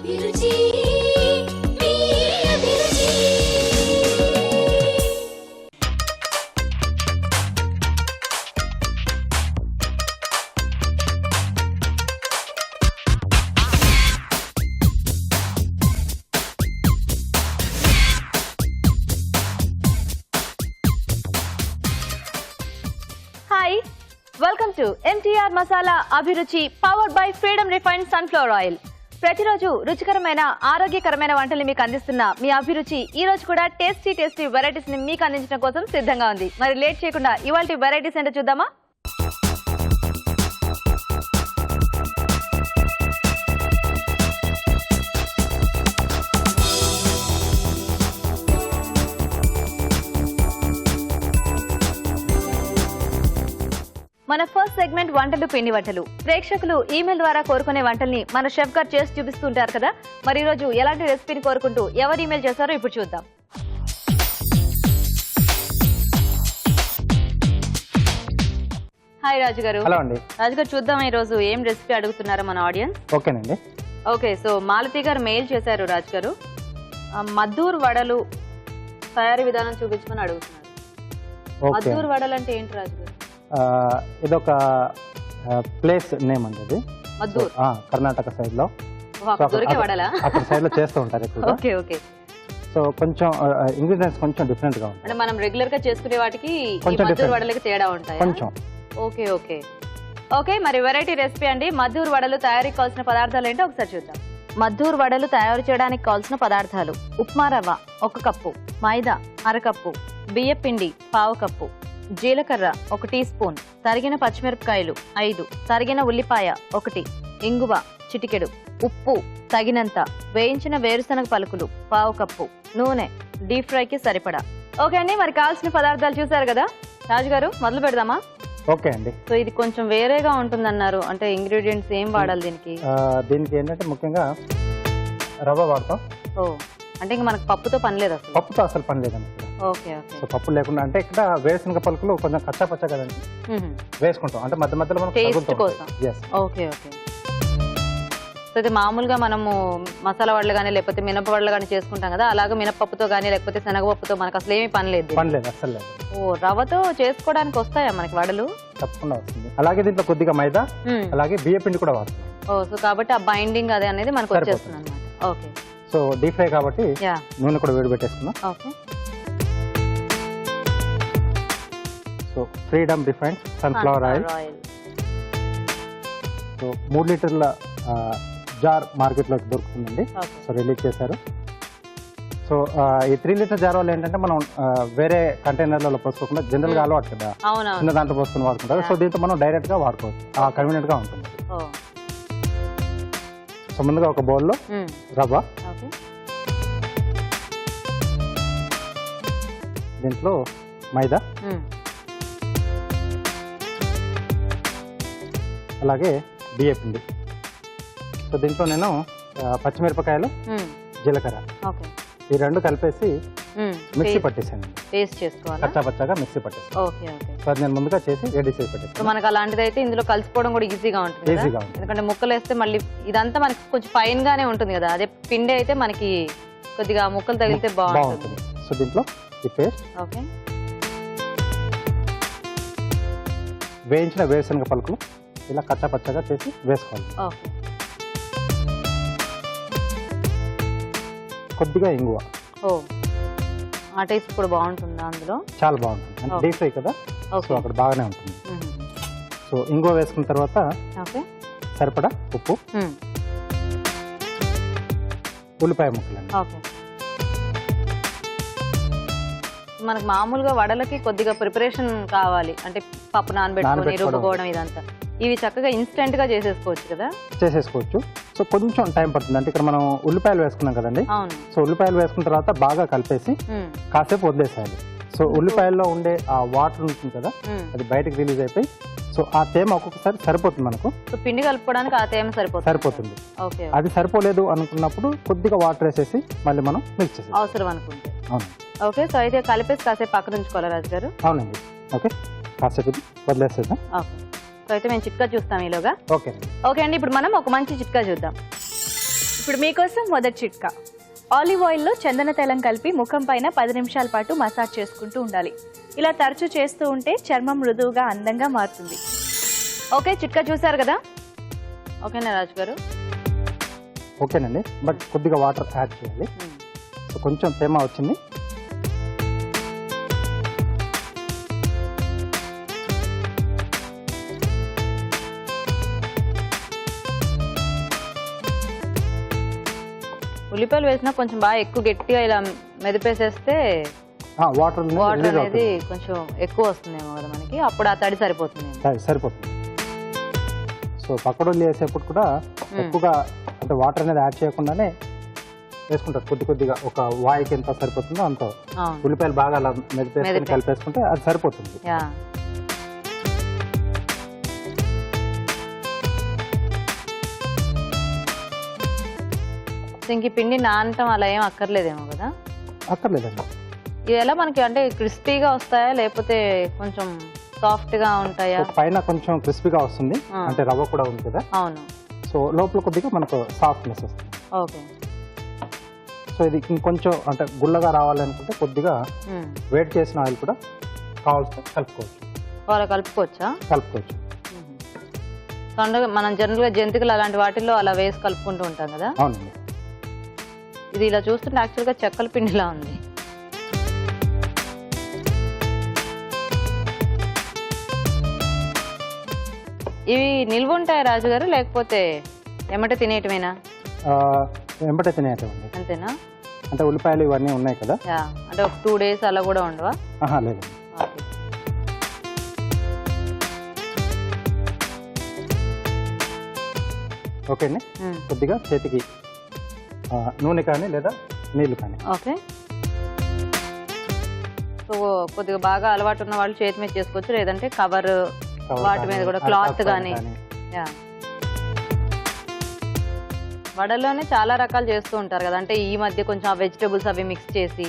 Welcome to MTR masala అభిరుచి powered by Freedom refined sunflower oil. ప్రతిరోజు రుచికరమైన ఆరోగ్యకరమైన వంటల్ని మీకు అందిస్తున్న మీ అభిరుచి ఈ రోజు కూడా టేస్టీ వెరైటీస్ ని మీకు అందించడం కోసం సిద్ధంగా ఉంది. మరి లేట్ చేయకుండా ఇవాల్టి వెరైటీస్ ఏంటో చూద్దామా? మన ఫస్ట్ సెగ్మెంట్ వంటలు పిండి వంటలు. ప్రేక్షకులు ఈమెయిల్ ద్వారా కోరుకునే వంటల్ని మన షెఫ్ గారు చేసి చూపిస్తుంటారు కదా. మరి ఈ రోజు ఎలాంటి రెసిపీని కోరుకుంటూ ఎవరు ఈమెయిల్ చేశారో ఇప్పుడు చూద్దాం. హాయ్ రాజు గారు. హలో అండి. రాజు గారు, చూద్దాం ఈ రోజు ఏం రెసిపీ అడుగుతున్నారో మన ఆడియన్స్. ఓకేనండి. ఓకే, సో మాలతి గారు మెయిల్ చేశారు. రాజు గారు, మద్దూర్ వడలు తయారీ విధానం చూపించమని అడుగుతున్నారు. మద్దూర్ వడలు అంటే ఏంటి రాజు గారు? ఇదొక ప్లేస్ నేమ్ అండి. అది మద్దూర్ కర్ణాటక సైడ్ లో అక్కడ సైడ్ లో చేస్తూ ఉంటారు ఎక్కువ. Okay okay. సో కొంచెం ఇంగ్రీడియంట్స్ కొంచెం డిఫరెంట్ గా ఉంటాయి. అంటే మనం రెగ్యులర్ గా చేసుకునే వాటికి మద్దూర్ వడలకి తేడా ఉంటాయి కొంచెం. Okay okay okay. మరి వెరైటీ రెసిపీ అండి. మద్దూర్ వడలు తయారీకి కావాల్సిన పదార్థాలు ఏంటో ఒకసారి చూద్దాం. మద్దూర్ వడలు తయారు చేయడానికి కావాల్సిన పదార్థాలు: ఉప్మా రవ్వ 1 కప్పు, మైదా 1/2 కప్పు, బియ్య పిండి 1/2 కప్పు, జీలకర్ర 1 టీ స్పూన్, తరిగిన పచ్చిమిరపకాయలు 5, తరిగిన ఉల్లిపాయ 1, ఇంగువ చిటికెడు, ఉప్పు తగినంత, వేయించిన వేరుశనగ పలుకులు 1/2 కప్పు, నూనె డీప్ ఫ్రైకి సరిపడా. ఓకే అండి, మరి కావాల్సిన పదార్థాలు చూసారు కదా. రాజు గారు, మొదలు పెడదామా? ఓకే అండి. సో ఇది కొంచెం వేరేగా ఉంటుందన్నారు, అంటే ఇంగ్రీడియంట్స్ ఏం వాడాలి దీనికి? దీనికి ఏంటంటే ముఖ్యంగా రవ్వ వాడతాం. ఓ, అంటే ఇంకా మనకు పప్పుతో పని లేదు అసలు? పప్పుతో అసలు పని లేదండి. Okay okay. సో పప్పు లేకుండా అంటే ఇక్కడ వేరుశనగ పలుకులు కొంచెం కచ్చా పచ్చ కదండి వేసుకుంటాం, అంటే మధ్య మధ్యలో మనం టేస్ట్ కోసం. Okay okay. సో ఇది మామూలుగా మనము మసాలా వడలు కానీ లేకపోతే మినప వడలు కానీ చేసుకుంటాం కదా, అలాగే మినపప్పుతో కానీ లేకపోతే శనగపప్పుతో మనకు అసలు ఏమీ పని లేదు. పని లేదు అసలు లేదు. ఓ, రవ్వతో చేసుకోవడానికి వస్తాయా మనకి వడలు? తప్పకుండా వస్తుంది. అలాగే దీంట్లో కొద్దిగా మైదా, అలాగే బియ్య పిండి కూడా వాడుతుంది. ఓ, సో కాబట్టి ఆ బైండింగ్ అదే అనేది మనకు వచ్చేస్తుంది అనమాట. ఓకే. సో డీప్ ఫ్రై కాబట్టి నూనె కూడా వేడి పెట్టేసుకున్నాం. Okay. So freedom refined sunflower oil. So 3 లీటర్ల జార్ మార్కెట్లోకి దొరుకుతుందండి. సో రిలీజ్ చేశారు. సో ఈ 3 లీటర్ జార్ వల్ల ఏంటంటే మనం వేరే కంటైనర్లలో పోసుకోకుండా జనరల్గా అలవాటు కదా, చిన్న దాంట్లో పోసుకుని వాడుకుంటారు. సో దీంతో మనం డైరెక్ట్ గా వాడుకోవచ్చు, కన్వీనియంట్ గా ఉంటుంది. సో ముందుగా ఒక బౌల్లో రవ్వ, దీంట్లో మైదా, అలాగే బియ్య పిండి. సో దీంట్లో నేను పచ్చిమిరపకాయలు, జీలకర్ర ఈ 2 కలిపేసి మిక్సీ పట్టేసాను. కచ్చా పచ్చాగా మిక్సీ పట్టేసి సో అది నేను ముందుగా చేసి రెడీ చేసి పెట్టేసాను. మనకు అలాంటిది అయితే ఇందులో కలిసిపోవడం కూడా ఈజీగా ఉంటుంది. ఎందుకంటే ముక్కలు వేస్తే మళ్ళీ ఇదంతా మనకి కొంచెం ఫైన్ గానే ఉంటుంది కదా, అదే పిండి అయితే మనకి కొద్దిగా ముక్కలు తగిలితే బాగుంటుంది. సో దీంట్లో ఈ పేస్ట్, వేయించిన వేరుశనగ పలుకులు ఇలా కచ్చా పచ్చగా చేసి వేసుకోవాలి. కొద్దిగా ఇంగువ. ఆ టేస్ట్ కూడా బాగుంటుందా అందులో? చాలా బాగుంటుంది, అంటే డీప్ ఫ్రై కదా, సో అక్కడ బాగానే ఉంటుంది. సో ఇంగువ వేసుకున్న తర్వాత సరిపడా ఉప్పు, ఉల్లిపాయ ముక్కలు. మనకు మామూలుగా వడలకి కొద్దిగా ప్రిపరేషన్ కావాలి, అంటే పప్పు నానబెట్టుకొని రుబ్బుకోవడం ఇదంతా. ఇవి చక్కగా ఇన్స్టెంట్ గా చేసేసుకోవచ్చు కదా? చేసేసుకోవచ్చు. సో కొంచెం టైం పడుతుంది, అంటే ఇక్కడ మనం ఉల్లిపాయలు వేసుకున్నాం కదండి. సో ఉల్లిపాయలు వేసుకున్న తర్వాత బాగా కలిపేసి కాసేపు వదిలేసేయాలి. సో ఉల్లిపాయల్లో ఉండే ఆ వాటర్ ఉంటుంది కదా, అది బయటకు రిలీజ్ అయిపోయి సో ఆ తేమ ఒక్కొక్కసారి సరిపోతుంది మనకు. పిండి కలుపుకోవడానికి ఆ తేమ సరిపోతుంది. అది సరిపోలేదు అనుకున్నప్పుడు కొద్దిగా వాటర్ వేసేసి మళ్ళీ మనం మిక్స్ చేసి అవసరం అనుకుంటే. అవును. ఓకే. సో అయితే కలిపేసి కాసేపు పక్కన ఉంచుకోవాలి రాజు గారు? అవునండి. ఓకే, కాసేపు వదిలేసేద్దాం. ఓకే. సో అయితే మేము చిట్కా చూస్తాం ఈలోగా. ఓకే ఓకే అండి, ఇప్పుడు మనం ఒక మంచి చిట్కా చూద్దాం. ఇప్పుడు మీకోసం మొదటి చిట్కా. ఆలివ్ ఆయిల్లో చందన తైలం కలిపి ముఖం పైన 10 నిమిషాల పాటు మసాజ్ చేసుకుంటూ ఉండాలి. ఇలా తరచూ చేస్తూ ఉంటే చర్మం మృదువుగా అందంగా మారుతుంది. ఓకే, చిట్కా చూసారు కదా. ఓకేనా రాజు గారు? ఓకేనండి, బట్ కొద్దిగా వాటర్ యాడ్ చేయాలి. సో కొంచెం తేమ వచ్చింది. ఉల్లిపాయలు వేసినా కొంచెం బాగా ఎక్కువ గట్టిగా ఇలా మెదిపేసేస్తే వాటర్ వాటర్ అనేది కొంచెం ఎక్కువ వస్తుందేమో కదా మనకి, అప్పుడు ఆ తడి సరిపోతుంది. సరిపోతుంది. సో పకోడీలు వేసేప్పుడు కూడా ఎక్కువగా అంటే వాటర్ అనేది యాడ్ చేయకుండానే వేసుకుంటారు. కొద్దిగా ఒక వాయికి ఎంత సరిపోతుందో అంత ఉల్లిపాయలు బాగా అలా మెదిపేసుకొని కలిపేసుకుంటే అది సరిపోతుంది. ఇంక పిండి నానటం అలా ఏం అక్కర్లేదేమో కదా? అక్కర్లేదండి. ఇది ఎలా మనకి అంటే క్రిస్పీగా వస్తాయా లేకపోతే కొంచెం సాఫ్ట్ గా ఉంటాయా? పైన కొంచెం క్రిస్పీగా వస్తుంది, అంటే రవ్వ కూడా ఉంది కదా. అవును. సో లోపల కొద్దిగా మనకు సాఫ్ట్నెస్ వస్తుంది. ఓకే. సో ఇది ఇంకొంచెం అంటే గుల్లగా రావాలనుకుంటే కొద్దిగా వేడి చేసిన ఆయిల్ కూడా కావాల్సి కలుపుకోవచ్చు. అలా కలుపుకోవచ్చా? కలుపుకోవచ్చు. మనం జనరల్ గా జంతికలు అలాంటి వాటిల్లో అలా వేసి కలుపుకుంటూ ఉంటాం కదా. అవునండి. ఇది ఇలా చూస్తుంటే యాక్చువల్ గా చెక్కల పిండిలా ఉంది. ఇవి నిల్వ ఉంటాయి రాజు గారు, లేకపోతే ఎమ్మటే తినేయటమేనా? ఎంబటే తినేయటమండి. అంతేనా? అంటే ఉల్లిపాయలు ఇవన్నీ ఉన్నాయి కదా. అంటే ఒక 2 days అలా కూడా ఉండవా? లేదు. ఓకే అండి, కొద్దిగా చేతికి నూనె కానీ లేదా నీళ్లు కానీ. ఓకే. సో కొద్దిగా బాగా అలవాటు ఉన్న వాళ్ళు చేతి మీద చేసుకోవచ్చు, లేదంటే కవర్ వాటి మీద కూడా క్లాత్ కానీ. వడల్లోనే చాలా రకాలు చేస్తూ ఉంటారు కదా. అంటే ఈ మధ్య కొంచెం ఆ వెజిటబుల్స్ అవి మిక్స్ చేసి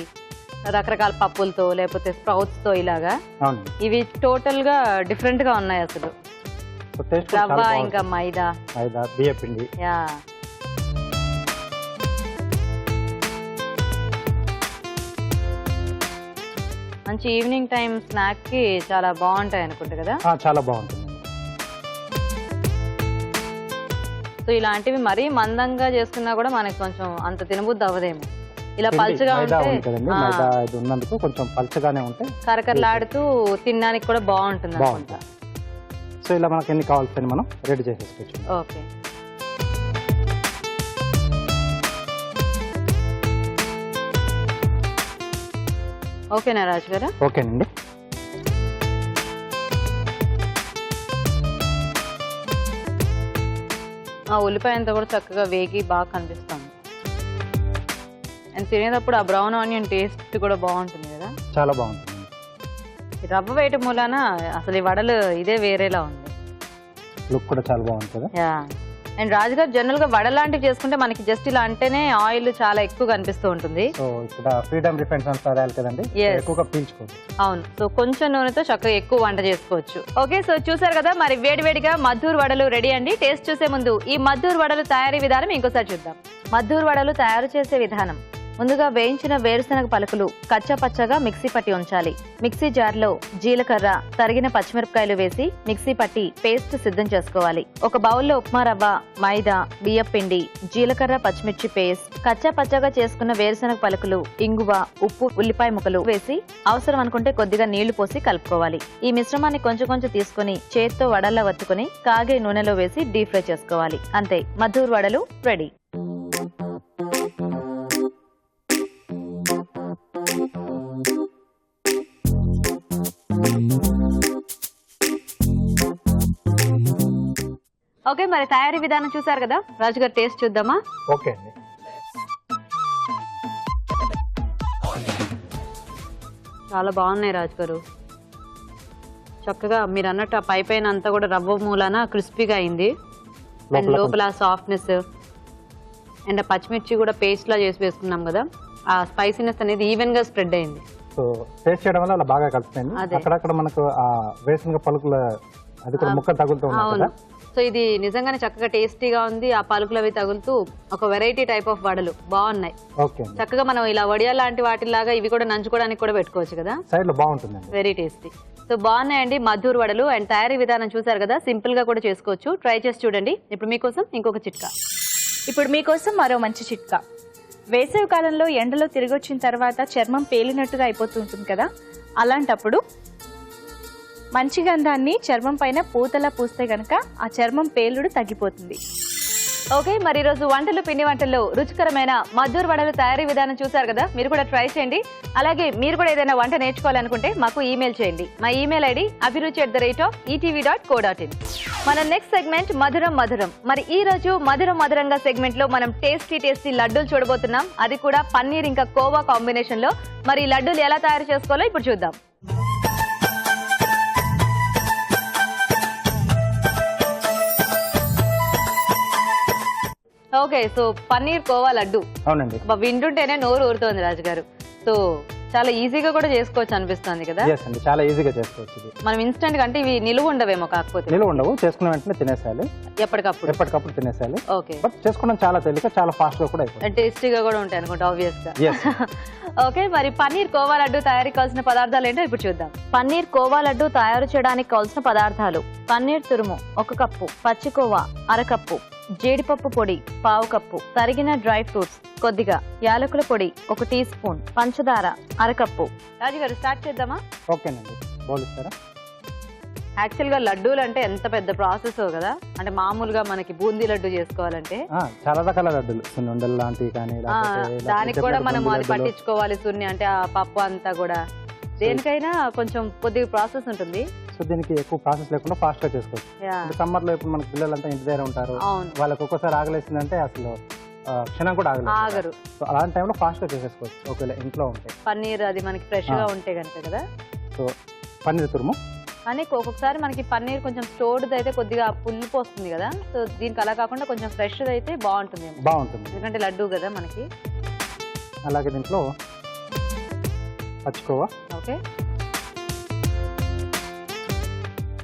రకరకాల పప్పులతో లేకపోతే స్ప్రౌట్స్ తో ఇలాగా. ఇవి టోటల్ గా డిఫరెంట్ గా ఉన్నాయి అసలు. రవ్వ ఇంకా మైదా బియ్య పిండి. మంచి ఈవినింగ్ టైం స్నాక్ కి చాలా బాగుంటాయి అనుకుంటా కదా. చాలా బాగుంటుంది. సో ఇలాంటివి మరీ మందంగా చేసుకున్నా కూడా మనకి కొంచెం అంత తినబుద్ధి అవ్వదేమో. ఇలా పల్చగా ఉన్నందుకు కొంచెం పల్చగానే ఉంటే కరకరలాడుతూ తినడానికి కూడా బాగుంటుంది అనుకుంటా. సో ఇలా మనకి ఎన్ని కావాల్సి మనం రెడీ చేసేసుకోవచ్చు. ఓకే. ఓకేనా రాజు గారు? ఓకేనండి. ఆ ఉల్లిపాయ అంతా కూడా చక్కగా వేగి బాగా కనిపిస్తుంది. అండ్ తినేటప్పుడు ఆ బ్రౌన్ ఆనియన్ టేస్ట్ కూడా బాగుంటుంది కదా. చాలా బాగుంటుంది. రవ్వ వేయటం మూలాన అసలు ఈ వడలు ఇదే వేరేలా ఉంది. లుక్ కూడా చాలా బాగుంటుంది. అండ్ రాజుగారు జనరల్ గా వడ లాంటివి చేసుకుంటే మనకి జస్ట్ ఇలా అంటేనే ఆయిల్ చాలా ఎక్కువ కనిపిస్తూ ఉంటుంది. సో ఇక్కడ ఫ్రీడమ్ రిఫైన్డ్ సన్ఫ్లవర్ ఆయిల్ కదండి, ఎక్కువగా పీల్చుకోదు. అవును. సో కొంచెం నూనెతో చక్కగా ఎక్కువ వంట చేసుకోవచ్చు. ఓకే, సో చూసారు కదా, మరి వేడివేడిగా మద్దూరు వడలు రెడీ అండి. టేస్ట్ చూసే ముందు ఈ మద్దూరు వడలు తయారీ విధానం ఇంకోసారి చూద్దాం. మద్దూరు వడలు తయారు చేసే విధానం: ముందుగా వేయించిన వేరుశనగ పలుకులు కచ్చా పచ్చగా మిక్సీ పట్టి ఉంచాలి. మిక్సీ జార్లో జీలకర్ర, తరిగిన పచ్చిమిరపకాయలు వేసి మిక్సీ పట్టి పేస్ట్ సిద్ధం చేసుకోవాలి. ఒక బౌల్లో ఉప్మా రవ్వ, మైదా, బియ్యం పిండి, జీలకర్ర, పచ్చిమిర్చి పేస్ట్, కచ్చా పచ్చగా చేసుకున్న వేరుశనగ పలుకులు, ఇంగువ, ఉప్పు, ఉల్లిపాయ ముక్కలు వేసి అవసరం అనుకుంటే కొద్దిగా నీళ్లు పోసి కలుపుకోవాలి. ఈ మిశ్రమాన్ని కొంచెం కొంచెం తీసుకుని చేత్తో వడల్లా వత్తుకుని కాగే నూనెలో వేసి డీప్ ఫ్రై చేసుకోవాలి. అంతే, మద్దూరు వడలు రెడీ. ఓకే, మరి తయారీ విధానం చూసారు కదా. రాజుగారు టేస్ట్ చూద్దామా? ఓకే అండి. చాలా బాగున్నాయి రాజుగారు. చక్కగా మీరు అన్నట్టు ఆ పై పైన అంతా కూడా రవ్వ మూలాన క్రిస్పీగా అయింది. అండ్ లోపల సాఫ్ట్నెస్ అండ్ ఆ పచ్చిమిర్చి కూడా పేస్ట్ లా చేసి వేసుకున్నాం కదా, ఆ స్పైసీనెస్ అనేది ఈవెన్ గా స్ప్రెడ్ అయింది. సో టేస్ట్ చేయడం వల్ల అలా బాగా కలిసిపోయింది. అక్కడక్కడ మనకు ఆ వేసిన పలుకుల అది కూడా ముక్క తగులుతూ ఉంది కదా. సో ఇది నిజంగానే చక్కగా టేస్టీగా ఉంది. ఆ పలుకులు అవి తగులుతూ ఒక వెరైటీ టైప్ ఆఫ్ వడలు బాగున్నాయి. ఓకే అండి. చక్కగా మనం ఇలా వడియాల లాంటి వాటిలాగా ఇవి కూడా నంచుకోవడానికి కూడా పెట్టుకోవచ్చు కదా. సైడ్ లో బాగుంటుందండి. Very tasty. సో బాగున్నాయండి మద్దూరు వడలు. అండ్ తయారీ విధానం చూసారు కదా, సింపుల్ గా కూడా చేసుకోవచ్చు. ట్రై చేసి చూడండి. ఇప్పుడు మీకోసం ఇంకొక చిట్కా. ఇప్పుడు మీకోసం మరో మంచి చిట్కా. వేసవి కాలంలో ఎండలో తిరిగొచ్చిన తర్వాత చర్మం పేలినట్టుగా అయిపోతూ ఉంటుంది కదా, అలాంటప్పుడు మంచి గంధాన్ని చర్మం పైన పూతలా పూస్తే గనక ఆ చర్మం పేలుడు తగ్గిపోతుంది. ఓకే, మరి ఈరోజు వంటలు పిండి వంటల్లో రుచికరమైన మద్దూరు వడలు తయారీ విధానం చూసారు కదా. మీరు కూడా ట్రై చేయండి. అలాగే మీరు కూడా ఏదైనా వంట నేర్చుకోవాలనుకుంటే మాకు ఈమెయిల్ చేయండి. మా ఈమెయిల్ ఐడి abhiruchi@etv.co.in. మన నెక్స్ట్ సెగ్మెంట్ మధురం మధురం. మరి ఈ రోజు మధురం మధురంగా సెగ్మెంట్ లో మనం టేస్టీ లడ్డూలు చూడబోతున్నాం. అది కూడా పన్నీర్ ఇంకా కోవా కాంబినేషన్ లో. మరి ఈ లడ్డూలు ఎలా తయారు చేసుకోవాలో ఇప్పుడు చూద్దాం. Okay, so paneer khoa laddu. అవునండి. వింటుంటేనే నోరు ఊరుతోంది రాజు గారు. సో చాలా ఈజీగా కూడా చేసుకోవచ్చు అనిపిస్తుంది కదా. ఎస్ అండి, చాలా ఈజీగా చేసుకోవచ్చు. ఇది మనం ఇన్స్టెంట్ అంటే ఇవి నిలువ ఉండవేమో, కాకపోతే నిలువ ఉండవు. చేసుకున్న వెంటనే తినేసేయాలి, ఎప్పటికప్పుడు తినేసేయాలి. ఓకే, బట్ చేసుకోవడం చాలా తేలిక, చాలా ఫాస్ట్ గా కూడా అయిపోతుంది. టేస్టీగా కూడా ఉంటాయి అనుకుంటా ఆబ్వియస్ గా. Yes. ఓకే, మరి పన్నీర్ కోవా లడ్డు తయారీ కావాల్సిన పదార్థాలు ఏంటో ఇప్పుడు చూద్దాం. పన్నీర్ కోవా లడ్డు తయారు చేయడానికి కావాల్సిన పదార్థాలు: పన్నీర్ తురుము 1 కప్పు, పచ్చి కోవా 1/2 కప్పు, జీడిపప్పు పొడి 1/2 కప్పు, తరిగిన డ్రై ఫ్రూట్స్ కొద్దిగా, యాలకుల పొడి 1 టీ స్పూన్, పంచదార 1/2 కప్పు. రాజు గారు స్టార్ట్ చేద్దామా? ఓకేనండి, బౌల్ ఇస్తారా? యాక్చువల్ గా లడ్డూలు అంటే ఎంత పెద్ద ప్రాసెస్ కదా. అంటే మామూలుగా మనకి బూందీ లడ్డు చేసుకోవాలంటే చాలా రకాల లడ్డూలు, సున్నుండలు లాంటివి కానీ, దానికి కూడా మనం అది పట్టించుకోవాలి. సున్ని అంటే ఆ పప్పు అంతా కూడా, దేనికైనా కొంచెం కొద్దిగా ప్రాసెస్ ఉంటుంది. సో దీనికి ఎక్కువ ప్రాసెస్ లేకుండా ఫాస్ట్ గా చేసుకోవచ్చు. సమ్మర్ లో ఇప్పుడు మనకి పిల్లలంతా ఇంటి దగ్గర ఉంటారు, వాళ్ళకి ఒక్కోసారి ఆగలేసిందంటే అసలు క్షణం కూడా ఆగరు. సో అలాంటి టైంలో ఫాస్ట్ గా చేసేసుకోవచ్చు ఒకవేళ ఇంట్లో ఉంటే. పన్నీర్ అది మనకి ఫ్రెష్ గా ఉంటే కనుక కదా. సో పన్నీర్ తురుము. కానీ ఒక్కొక్కసారి మనకి పన్నీర్ కొంచెం స్టోర్డ్ అయితే కొద్దిగా పుల్లిపు వస్తుంది కదా. సో దీనికి అలా కాకుండా కొంచెం ఫ్రెష్ అయితే బాగుంటుంది. ఎందుకంటే లడ్డు కదా మనకి. అలాగే దీంట్లో పచ్చికోవా. ఓకే,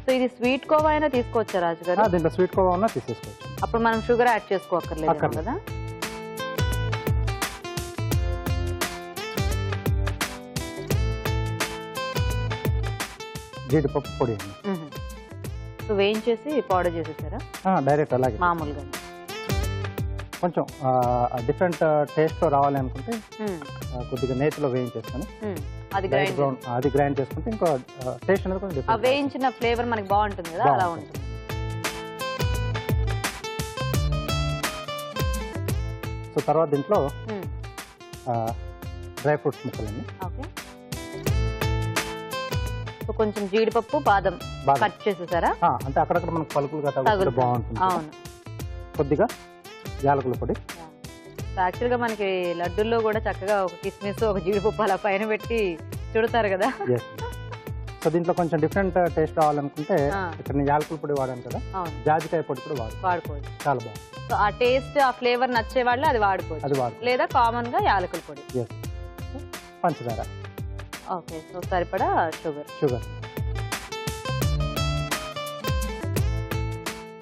సో ఇది స్వీట్ కోవా అయినా తీసుకోవచ్చా రాజు గారు? దీంట్లో స్వీట్ కోవా ఉన్నా తీసేసుకోవచ్చు. అప్పుడు మనం షుగర్ యాడ్ చేసుకోవక్కర్లేదు కదా. జీడిపప్పు పొడి సో వేయించేసి పౌడర్ చేసేసారా డైరెక్ట్? అలాగే మామూలుగా. కొంచెం డిఫరెంట్ టేస్ట్ రావాలి అనుకుంటే కొద్దిగా నేతిలో వేయించేసుకొని అది గ్రైండ్ చేసుకుంటే ఇంకో టేస్ట్ అనేది కొంచెం డిఫరెంట్. వేయించిన ఫ్లేవర్ మనకి బాగుంటుంది కదా, అలా ఉంటుంది. సో తర్వాత దీంట్లో డ్రై ఫ్రూట్స్ ముక్కలండి. ఓకే, సో కొంచెం జీడిపప్పు బాదం కట్ చేసేసారా? అంటే అక్కడక్కడ మనకు పలుకులుగా తగులుతుంటే బాగుంటుంది. అవును. కొద్దిగా యాలకుల పొడి. యాక్చువల్ గా మనకి లడ్డూల్లో కూడా చక్కగా ఒక కిస్మిస్ ఒక జీడిపప్పు అలా పైన పెట్టి చుడతారు కదా. సో దీంట్లో కొంచెం డిఫరెంట్ టేస్ట్ రావాలనుకుంటే ఇక్కడ నేను యాలకుల పొడి వాడాను కదా, జాజికాయ పొడి కూడా వాడుకోవచ్చు. చాలా బాగుంది. సో ఆ టేస్ట్ ఆ ఫ్లేవర్ నచ్చే వాళ్ళు అది వాడుకోవచ్చు, లేదా కామన్ గా యాలకుల పొడి. పంచదార. ఓకే, సో సరిపడా షుగర్.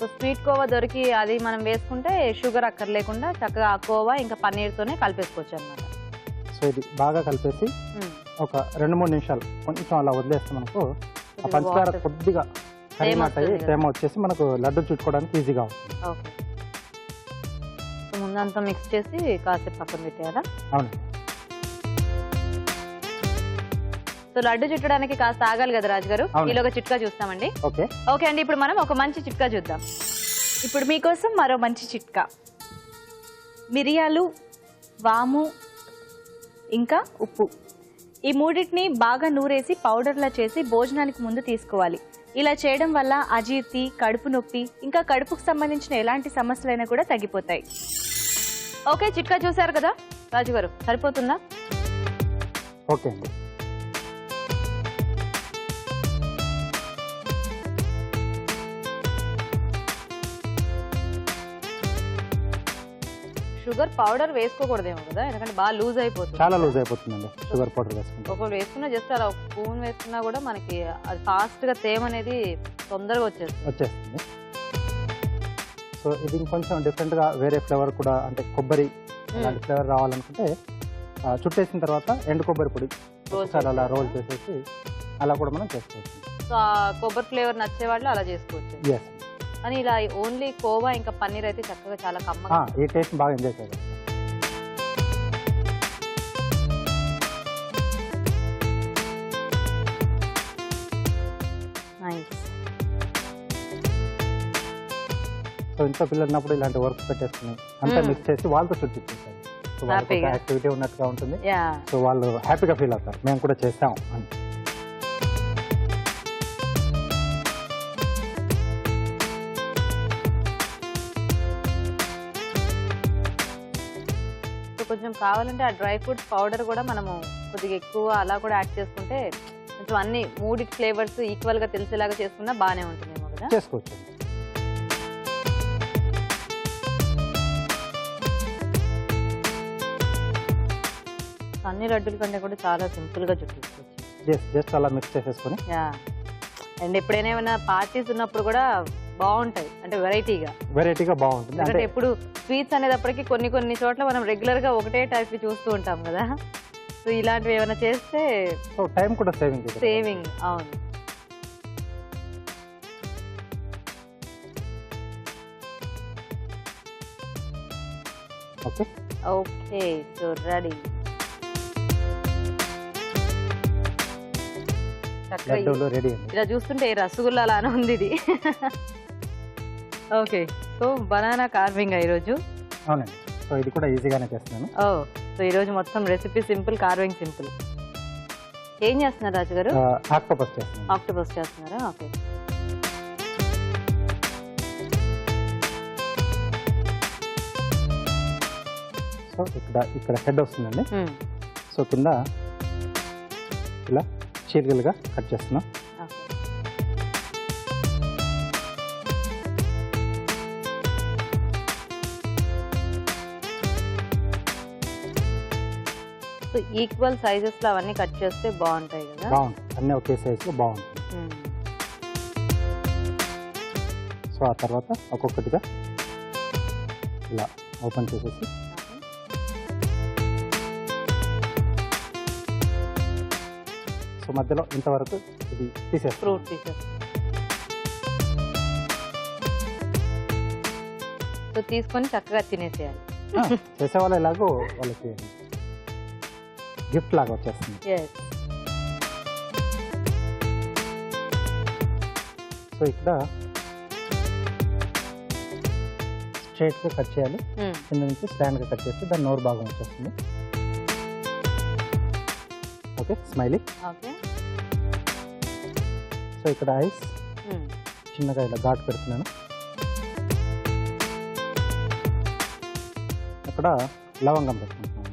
సో స్వీట్ కోవా దొరికి అది మనం వేసుకుంటే షుగర్ అక్కర్లేకుండా చక్కగా ఆ కోవా ఇంకా పన్నీర్తోనే కలిపేసుకోవచ్చు అనమాట. సో ఇది బాగా కలిపేసి ఒక 2-3 నిమిషాలు కొంచెం అలా వదిలేస్తే మనకు ఆ పంచదార కొద్దిగా కరిగినట్టయి తేమ వచ్చేసి మనకు లడ్డు చుట్టుకోవడానికి ఈజీగా ఉంటుంది. ఓకే, సో ముందంతా మిక్స్ చేసి కాసేపు పక్కన పెట్టేయాలా? అవును. సో లడ్డు చుట్టడానికి కాస్త ఆగాలి కదా రాజు గారు. ఈలోగా చిట్కా చూస్తామండి. ఓకే అండి, ఇప్పుడు మనం ఒక మంచి చిట్కా చూద్దాం. ఇప్పుడు మీకోసం మరో మంచి చిట్కా. మిరియాలు, వాము ఇంకా ఉప్పు, ఈ మూడింటిని బాగా నూరేసి పౌడర్లా చేసి భోజనానికి ముందు తీసుకోవాలి. ఇలా చేయడం వల్ల అజీర్తి, కడుపు నొప్పి ఇంకా కడుపుకు సంబంధించిన ఎలాంటి సమస్యలైనా కూడా తగ్గిపోతాయి. ఓకే, చిట్కా చూసారు కదా రాజు గారు, సరిపోతుందా? ఓకే అండి. షుగర్ పౌడర్ వేసుకోకూడదేమో కదా, ఎందుకంటే బాగా లూజ్ అయిపోతుంది. చాలా లూజ్ అయిపోతుందండి షుగర్ పౌడర్ వేసుకుంటే. ఒకవేళ వేసుకున్నా జస్ట్ అలా ఒక స్పూన్ వేసుకున్నా కూడా మనకి అది ఫాస్ట్ గా తేమ అనేది తొందరగా వచ్చేస్తుంది. సో ఇది ఇంకొంచెం డిఫరెంట్గా వేరే ఫ్లేవర్ కూడా, అంటే కొబ్బరి అలాంటి ఫ్లేవర్ రావాలనుకుంటే చుట్టేసిన తర్వాత ఎండు కొబ్బరి పొడి ఒకసారి అలా రోల్ చేసేసి అలా కూడా మనం చేసుకోవచ్చు. సో ఆ కొబ్బరి ఫ్లేవర్ నచ్చే వాళ్ళు అలా చేసుకోవచ్చు. ఎస్, అని ఇలా ఓన్లీ కోవా ఇంకా పన్నీర్ అయితే చక్కగా చాలా కమ్మగా ఈ టేస్ట్ బాగా ఎంజాయ్ చేయాలి. నైస్. సో ఇంట్లో పిల్లలు ఉన్నప్పుడు ఇలాంటి వర్క్ పెట్టేసుకుని అంతా మిక్స్ చేసి వాళ్ళతో చుట్టించేసారు. సో వాళ్ళకి హ్యాపీగా యాక్టివిటీ ఉన్నట్టుగా ఉంటుంది. యా. సో వాళ్ళు హ్యాపీగా ఫీల్ అవుతారు, మేము కూడా చేస్తాం అని. సో కొంచెం కావాలంటే ఆ డ్రై ఫ్రూట్స్ పౌడర్ కూడా మనము కొద్దిగా ఎక్కువ అలా కూడా యాడ్ చేసుకుంటే కొంచెం అన్ని మూడి ఫ్లేవర్స్ ఈక్వల్ గా తెలిసేలాగా చేసుకున్నా బాగానే ఉంటుందేమో కదా. చేసుకోవచ్చు. అన్ని లడ్డూల కంటే కూడా చాలా సింపుల్ గా చుట్టేసుకోవచ్చు. జస్ట్ అలా మిక్స్ చేసేసుకొని. యా. అండ్ ఎప్పుడైనా ఏమైనా పార్టీస్ ఉన్నప్పుడు కూడా బాగుంటాయి, అంటే వెరైటీగా బాగుంటుంది. ఎందుకంటే ఎప్పుడు స్వీట్స్ అనేటప్పటికి కొన్ని చోట్ల మనం రెగ్యులర్ గా ఒకటే టైప్ చూస్తూ ఉంటాం కదా. సో ఇలాంటివి ఏమైనా చేస్తే సో టైం కూడా సేవింగ్. అవును. Okay okay, so ready. లడ్డూలు రెడీ అండి. ఇలా చూస్తుంటే రసగుల్లా లానే ఉంది ఇది. ఓకే, సో బనానా కార్వింగ్ ఈరోజు. అవునండి. సో ఇది కూడా ఈజీగానే చేస్తున్నాను. ఓ, సో ఈరోజు మొత్తం రెసిపీ సింపుల్, కార్వింగ్ సింపుల్. ఏం చేస్తున్నారు రాజు గారు? ఆక్టోపస్ చేస్తున్నాను. ఆక్టోపస్ చేస్తున్నారా? ఓకే. సో ఇక్కడ హెడ్ వస్తుందండి. సో కింద ఇలా చీలికలుగా కట్ చేస్తున్నాం. సో ఈక్వల్ సైజెస్ లో అవన్నీ కట్ చేస్తే బాగుంటాయి కదా. బాగుంటుంది, అన్నీ ఒకే సైజులో బాగుంటుంది. సో ఆ తర్వాత ఒక్కొక్కటిగా ఇలా ఓపెన్ చేసేసి సో మధ్యలో ఇంతవరకు ఇది తీసేస్తాం. Fruit pieces. సో తీసుకొని చక్కగా తినేసేయాలి. చేసేవాళ్ళు ఎలాగో వాళ్ళకి గిఫ్ట్ లాగా వచ్చేస్తుంది. సో ఇక్కడ స్ట్రైట్గా కట్ చేయాలి, కింద నుంచి స్లాండ్గా కట్ చేస్తే దాని నోరు భాగం వచ్చేస్తుంది. Okay, smiley. ఓకే. సో ఇక్కడ ఐస్ చిన్నగా ఇలా ఘాటు పెడుతున్నాను. అక్కడ లవంగం పెట్టుకుంటున్నాను.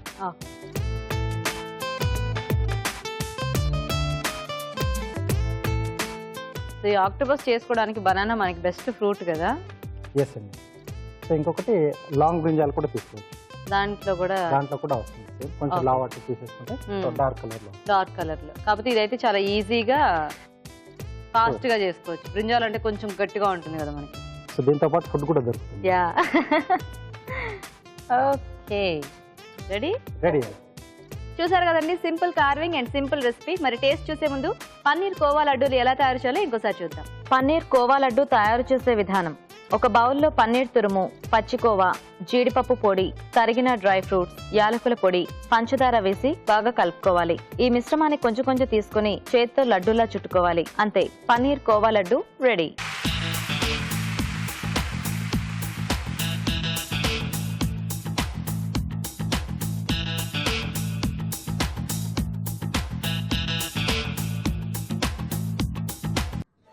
సో ఈ ఆక్టోపస్ చేసుకోవడానికి బనానా మనకి బెస్ట్ ఫ్రూట్ కదా. ఎస్ అండి. సో ఇంకొకటి లాంగ్ బ్రింజాల్ కూడా తీసుకోవచ్చు. దాంట్లో కూడా వస్తుంది. కొంచెం లావాటి తీసేసుకుంటే డార్క్ కలర్ లో. కాకపోతే ఇదైతే చాలా ఈజీగా ఫాస్ట్ గా చేసుకోవచ్చు. బ్రింజాల్ అంటే కొంచెం గట్టిగా ఉంటుంది కదా మనకి. సో దీంతో పాటు ఫుడ్ కూడా దొరుకుతుంది. యా. Okay, ready. చూసారు కదండి, simple carving and simple recipe. మరి టేస్ట్ చూసే ముందు పన్నీర్ కోవా లడ్డూలు ఎలా తయారు చేయాలో ఇంకోసారి చూద్దాం. పన్నీర్ కోవా లడ్డు తయారు చేసే విధానం: ఒక బౌల్లో పన్నీర్ తురుము, పచ్చికోవా, జీడిపప్పు పొడి, తరిగిన డ్రై ఫ్రూట్స్, యాలకుల పొడి, పంచదార వేసి బాగా కలుపుకోవాలి. ఈ మిశ్రమాన్ని కొంచెం కొంచెం తీసుకుని చేత్తో లడ్డూలా చుట్టుకోవాలి. అంతే, పన్నీర్ కోవా లడ్డు రెడీ.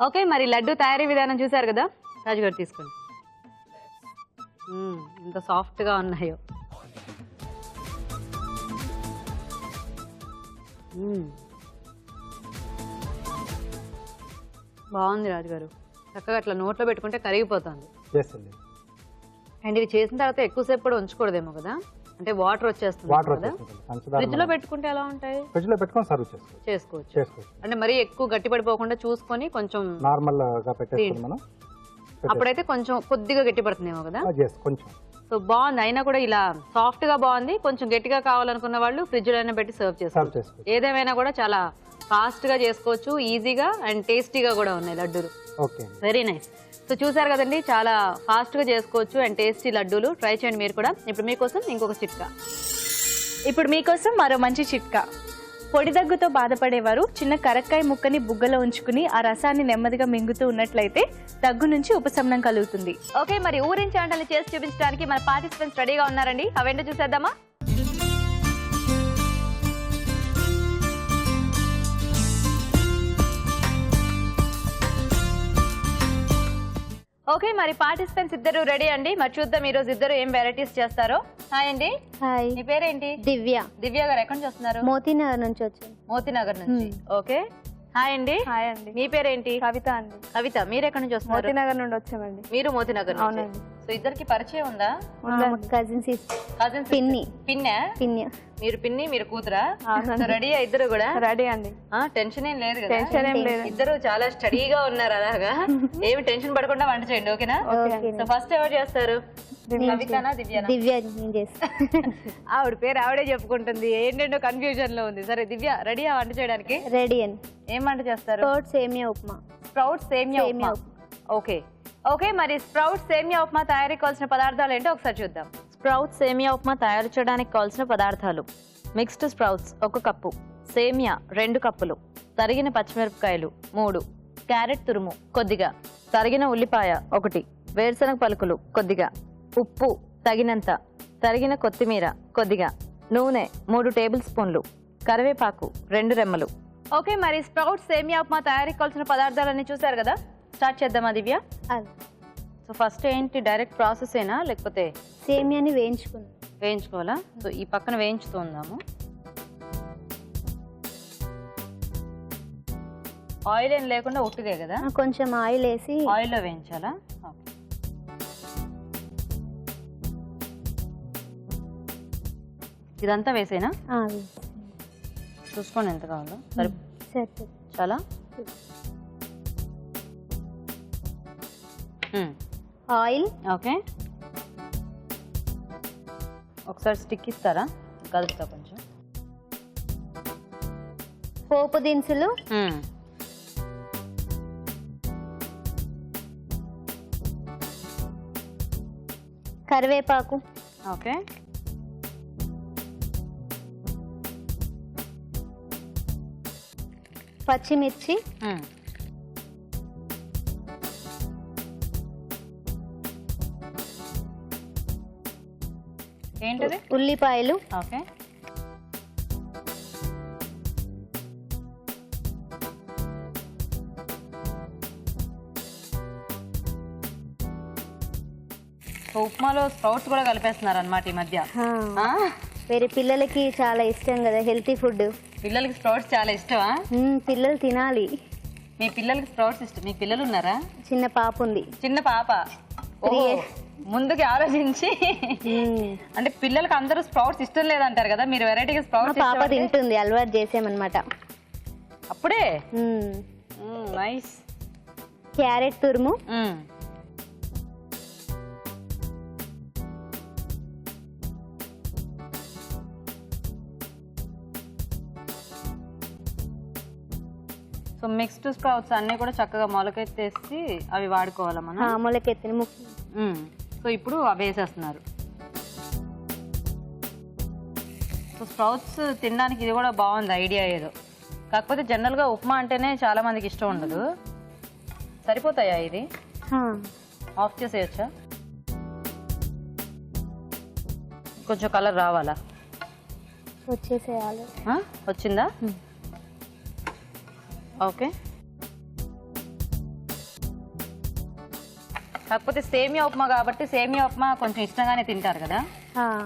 ఓకే, మరి లడ్డు తయారీ విధానం చూసారు కదా. రాజుగారు తీసుకోండి. ఎంత సాఫ్ట్గా ఉన్నాయో. బాగుంది రాజుగారు. చక్కగా అట్లా నోట్లో పెట్టుకుంటే కరిగిపోతుంది. అండ్ ఇవి చేసిన తర్వాత ఎక్కువసేపు కూడా ఉంచకూడదేమో కదా, అంటే వాటర్ వచ్చేస్తుంది కదా. ఫ్రిడ్జ్ లో పెట్టుకుంటే ఎలా ఉంటాయి? ఫ్రిడ్జ్ లో పెట్టుకొని సర్వ్ చేసుకోవచ్చు. అంటే మరీ ఎక్కువ గట్టి పడిపోకుండా చూసుకొని కొంచెం నార్మల్ గా పెట్టేసుకొని మనం అప్పుడైతే కొంచెం కొద్దిగా గట్టి పడుతుందేమో కదా. ఎస్ కొంచెం. సో బాగుంది, అయినా కూడా ఇలా సాఫ్ట్ గా బాగుంది. కొంచెం గట్టిగా కావాలనుకున్న వాళ్ళు ఫ్రిడ్జ్ లో అయినా పెట్టి సర్వ్ చేసుకోవచ్చు. ఏదేమైనా కూడా చాలా ఫాస్ట్ గా చేసుకోవచ్చు, ఈజీగా అండ్ టేస్టీగా కూడా ఉన్నాయి లడ్డూలు. Okay, very nice. సో చూసారు కదండి, చాలా ఫాస్ట్ గా చేసుకోవచ్చు అండ్ టేస్టీ లడ్డూలు. ట్రై చేయండి మీరు కూడా. ఇప్పుడు మీకోసం ఇంకొక చిట్కా. ఇప్పుడు మీకోసం మరో మంచి చిట్కా. పొడి దగ్గుతో బాధపడేవారు చిన్న కరక్కాయ ముక్కని బుగ్గలో ఉంచుకుని ఆ రసాన్ని నెమ్మదిగా మింగుతూ ఉన్నట్లయితే దగ్గు నుంచి ఉపశమనం కలుగుతుంది. ఓకే, మరి ఊరించి వంటలు చేసి చూపించడానికి మన పార్టిసిపెంట్స్ రెడీగా ఉన్నారండి. అవేంటో చూసేద్దామా? ఓకే, మరి పార్టిసిపెంట్స్ ఇద్దరు రెడీ అండి. మరి చూద్దాం ఈ రోజు ఇద్దరు ఏం వెరైటీస్ చేస్తారో. హాయ్ అండి. హాయ్, మీ పేరేంటి? దివ్య. దివ్య గారు ఎక్కడి నుంచి వస్తున్నారు? మోతీనగర్ నుంచి వచ్చాను. మోతీనగర్ నుంచి. ఓకే, హాయ్ అండి. హాయ్ అండి. మీ పేరేంటి? కవిత అండి. కవిత, మీరు ఎక్కడి నుంచి వస్తున్నారు? మోతీనగర్ నుండి వచ్చామండి. మీరు మోతీనగర్ నుంచి. అవునండి. సో ఇద్దరికి పరిచయం ఉందా? Cousins, cousins? పిన్ని. పిన్నే? పిన్ని. మీరు పిన్ని, మీరు కూతురా? అవునండి. సో రెడీ ఇద్దరు కూడా? రెడీ అండి. టెన్షన్ ఏం లేదు కదా? టెన్షన్ ఏం లేదు. ఇద్దరు చాలా స్టడీగా ఉన్నారు అలాగా. ఏమి టెన్షన్ పడకుండా వంట చేయండి, ఓకేనా? ఓకే. సో ఫస్ట్ ఎవరు చేస్తారు? కవితనా, దివ్యనా? దివ్య నేను చేస్తా. ఆవిడ పేరు ఆవిడే చెప్పుకుంటుంది, ఏంటంటే కన్ఫ్యూజన్ లో ఉంది. సరే దివ్య, రెడీ వంట చేయడానికి? రెడీ అని. ఏం వంట చేస్తారు? స్ప్రౌట్ సేమియా ఉప్మా. స్ప్రౌట్ సేమియా సేమియా ఉప్మా. ఓకే ఓకే, మరి స్ప్రౌట్ సేమియా ఉప్మా తయారీ కావాల్సిన పదార్థాలు ఏంటో ఒకసారి చూద్దాం. స్ప్రౌట్ సేమియా ఉప్మా తయారు చేయడానికి కావాల్సిన పదార్థాలు: మిక్స్డ్ స్ప్రౌట్స్ 1 కప్పు, సేమియా 2 కప్పులు, తరిగిన పచ్చిమిరపకాయలు 3, క్యారెట్ తురుము కొద్దిగా, తరిగిన ఉల్లిపాయ 1, వేరుశనగ పలుకులు కొద్దిగా, ఉప్పు తగినంత, తరిగిన కొత్తిమీర కొద్దిగా, నూనె 3 టేబుల్ స్పూన్లు, కరివేపాకు 2 రెమ్మలు. ఓకే, మరి స్ప్రౌట్ సేమియా ఉప్మా తయారీకి కావాల్సిన పదార్థాలన్నీ చూసారు కదా. స్టార్ట్ చేద్దామా దివ్య? సో ఫస్ట్ ఏంటి, డైరెక్ట్ ప్రాసెస్ ఏనా లేకపోతే? సేమియాని వేయించుకోవాలా? సో ఈ పక్కన వేయించుతూ ఉందాము. ఆయిల్ ఏం లేకుండా ఉట్టిదే కదా? కొంచెం ఆయిల్ వేసి ఆయిల్లో వేయించాలా? ఓకే. ఇదంతా వేసేనా? చూసుకోండి ఎంత కావాలో. సరే, చాలా. ఆయిల్. ఓకే, ఒకసారి స్టిక్ ఇస్తారా? కలుపుతా కొంచెం. పోపు దినుసులు, కరివేపాకు, ఓకే, పచ్చిమిర్చి, ఏంటది? ఉల్లిపాయలు, ఓకే, ఉప్మాలో స్ప్రౌట్స్ కూడా కలిపేస్తున్నారు అన్నమాట ఈ మధ్య. వేరే పిల్లలకి చాలా ఇష్టం కదా, హెల్తీ ఫుడ్. పిల్లలకి స్ప్రౌట్స్ చాలా ఇష్టమా? పిల్లలు తినాలి. మీ పిల్లలకి స్ప్రౌట్స్ ఇష్టం? మీ పిల్లలు ఉన్నారా? చిన్న పాప ఉంది. చిన్న పాప. ముందుకి ఆలోచించి అంటే పిల్లలకి అందరూ స్ప్రౌట్స్ ఇష్టం లేదంటారు కదా, మీరు వెరైటీగా స్ప్రౌట్స్ పాప తింటుంది, అలవాటు చేసామన్నమాట అప్పుడే. నైస్. క్యారెట్ తురుము, సో మిక్స్డ్ స్ప్రౌట్స్ అన్ని కూడా చక్కగా మొలకెత్తేసి అవి వాడుకోవాలా మనం? మొలకెత్తిన. సో ఇప్పుడు అవి వేసేస్తున్నారు. సో స్ప్రౌట్స్ తినడానికి ఇది కూడా బాగుంది ఐడియా ఏదో. కాకపోతే జనరల్గా ఉప్మా అంటేనే చాలా మందికి ఇష్టం ఉండదు. సరిపోతాయా ఇది? ఆఫ్ చేసేయచ్చా? కొంచెం కలర్ రావాలా? వచ్చేసేయాలి. వచ్చిందా? ఓకే. కాకపోతే సేమియా ఉప్మా కాబట్టి సేమియా ఉప్మా కొంచెం ఇష్టంగానే తింటారు కదా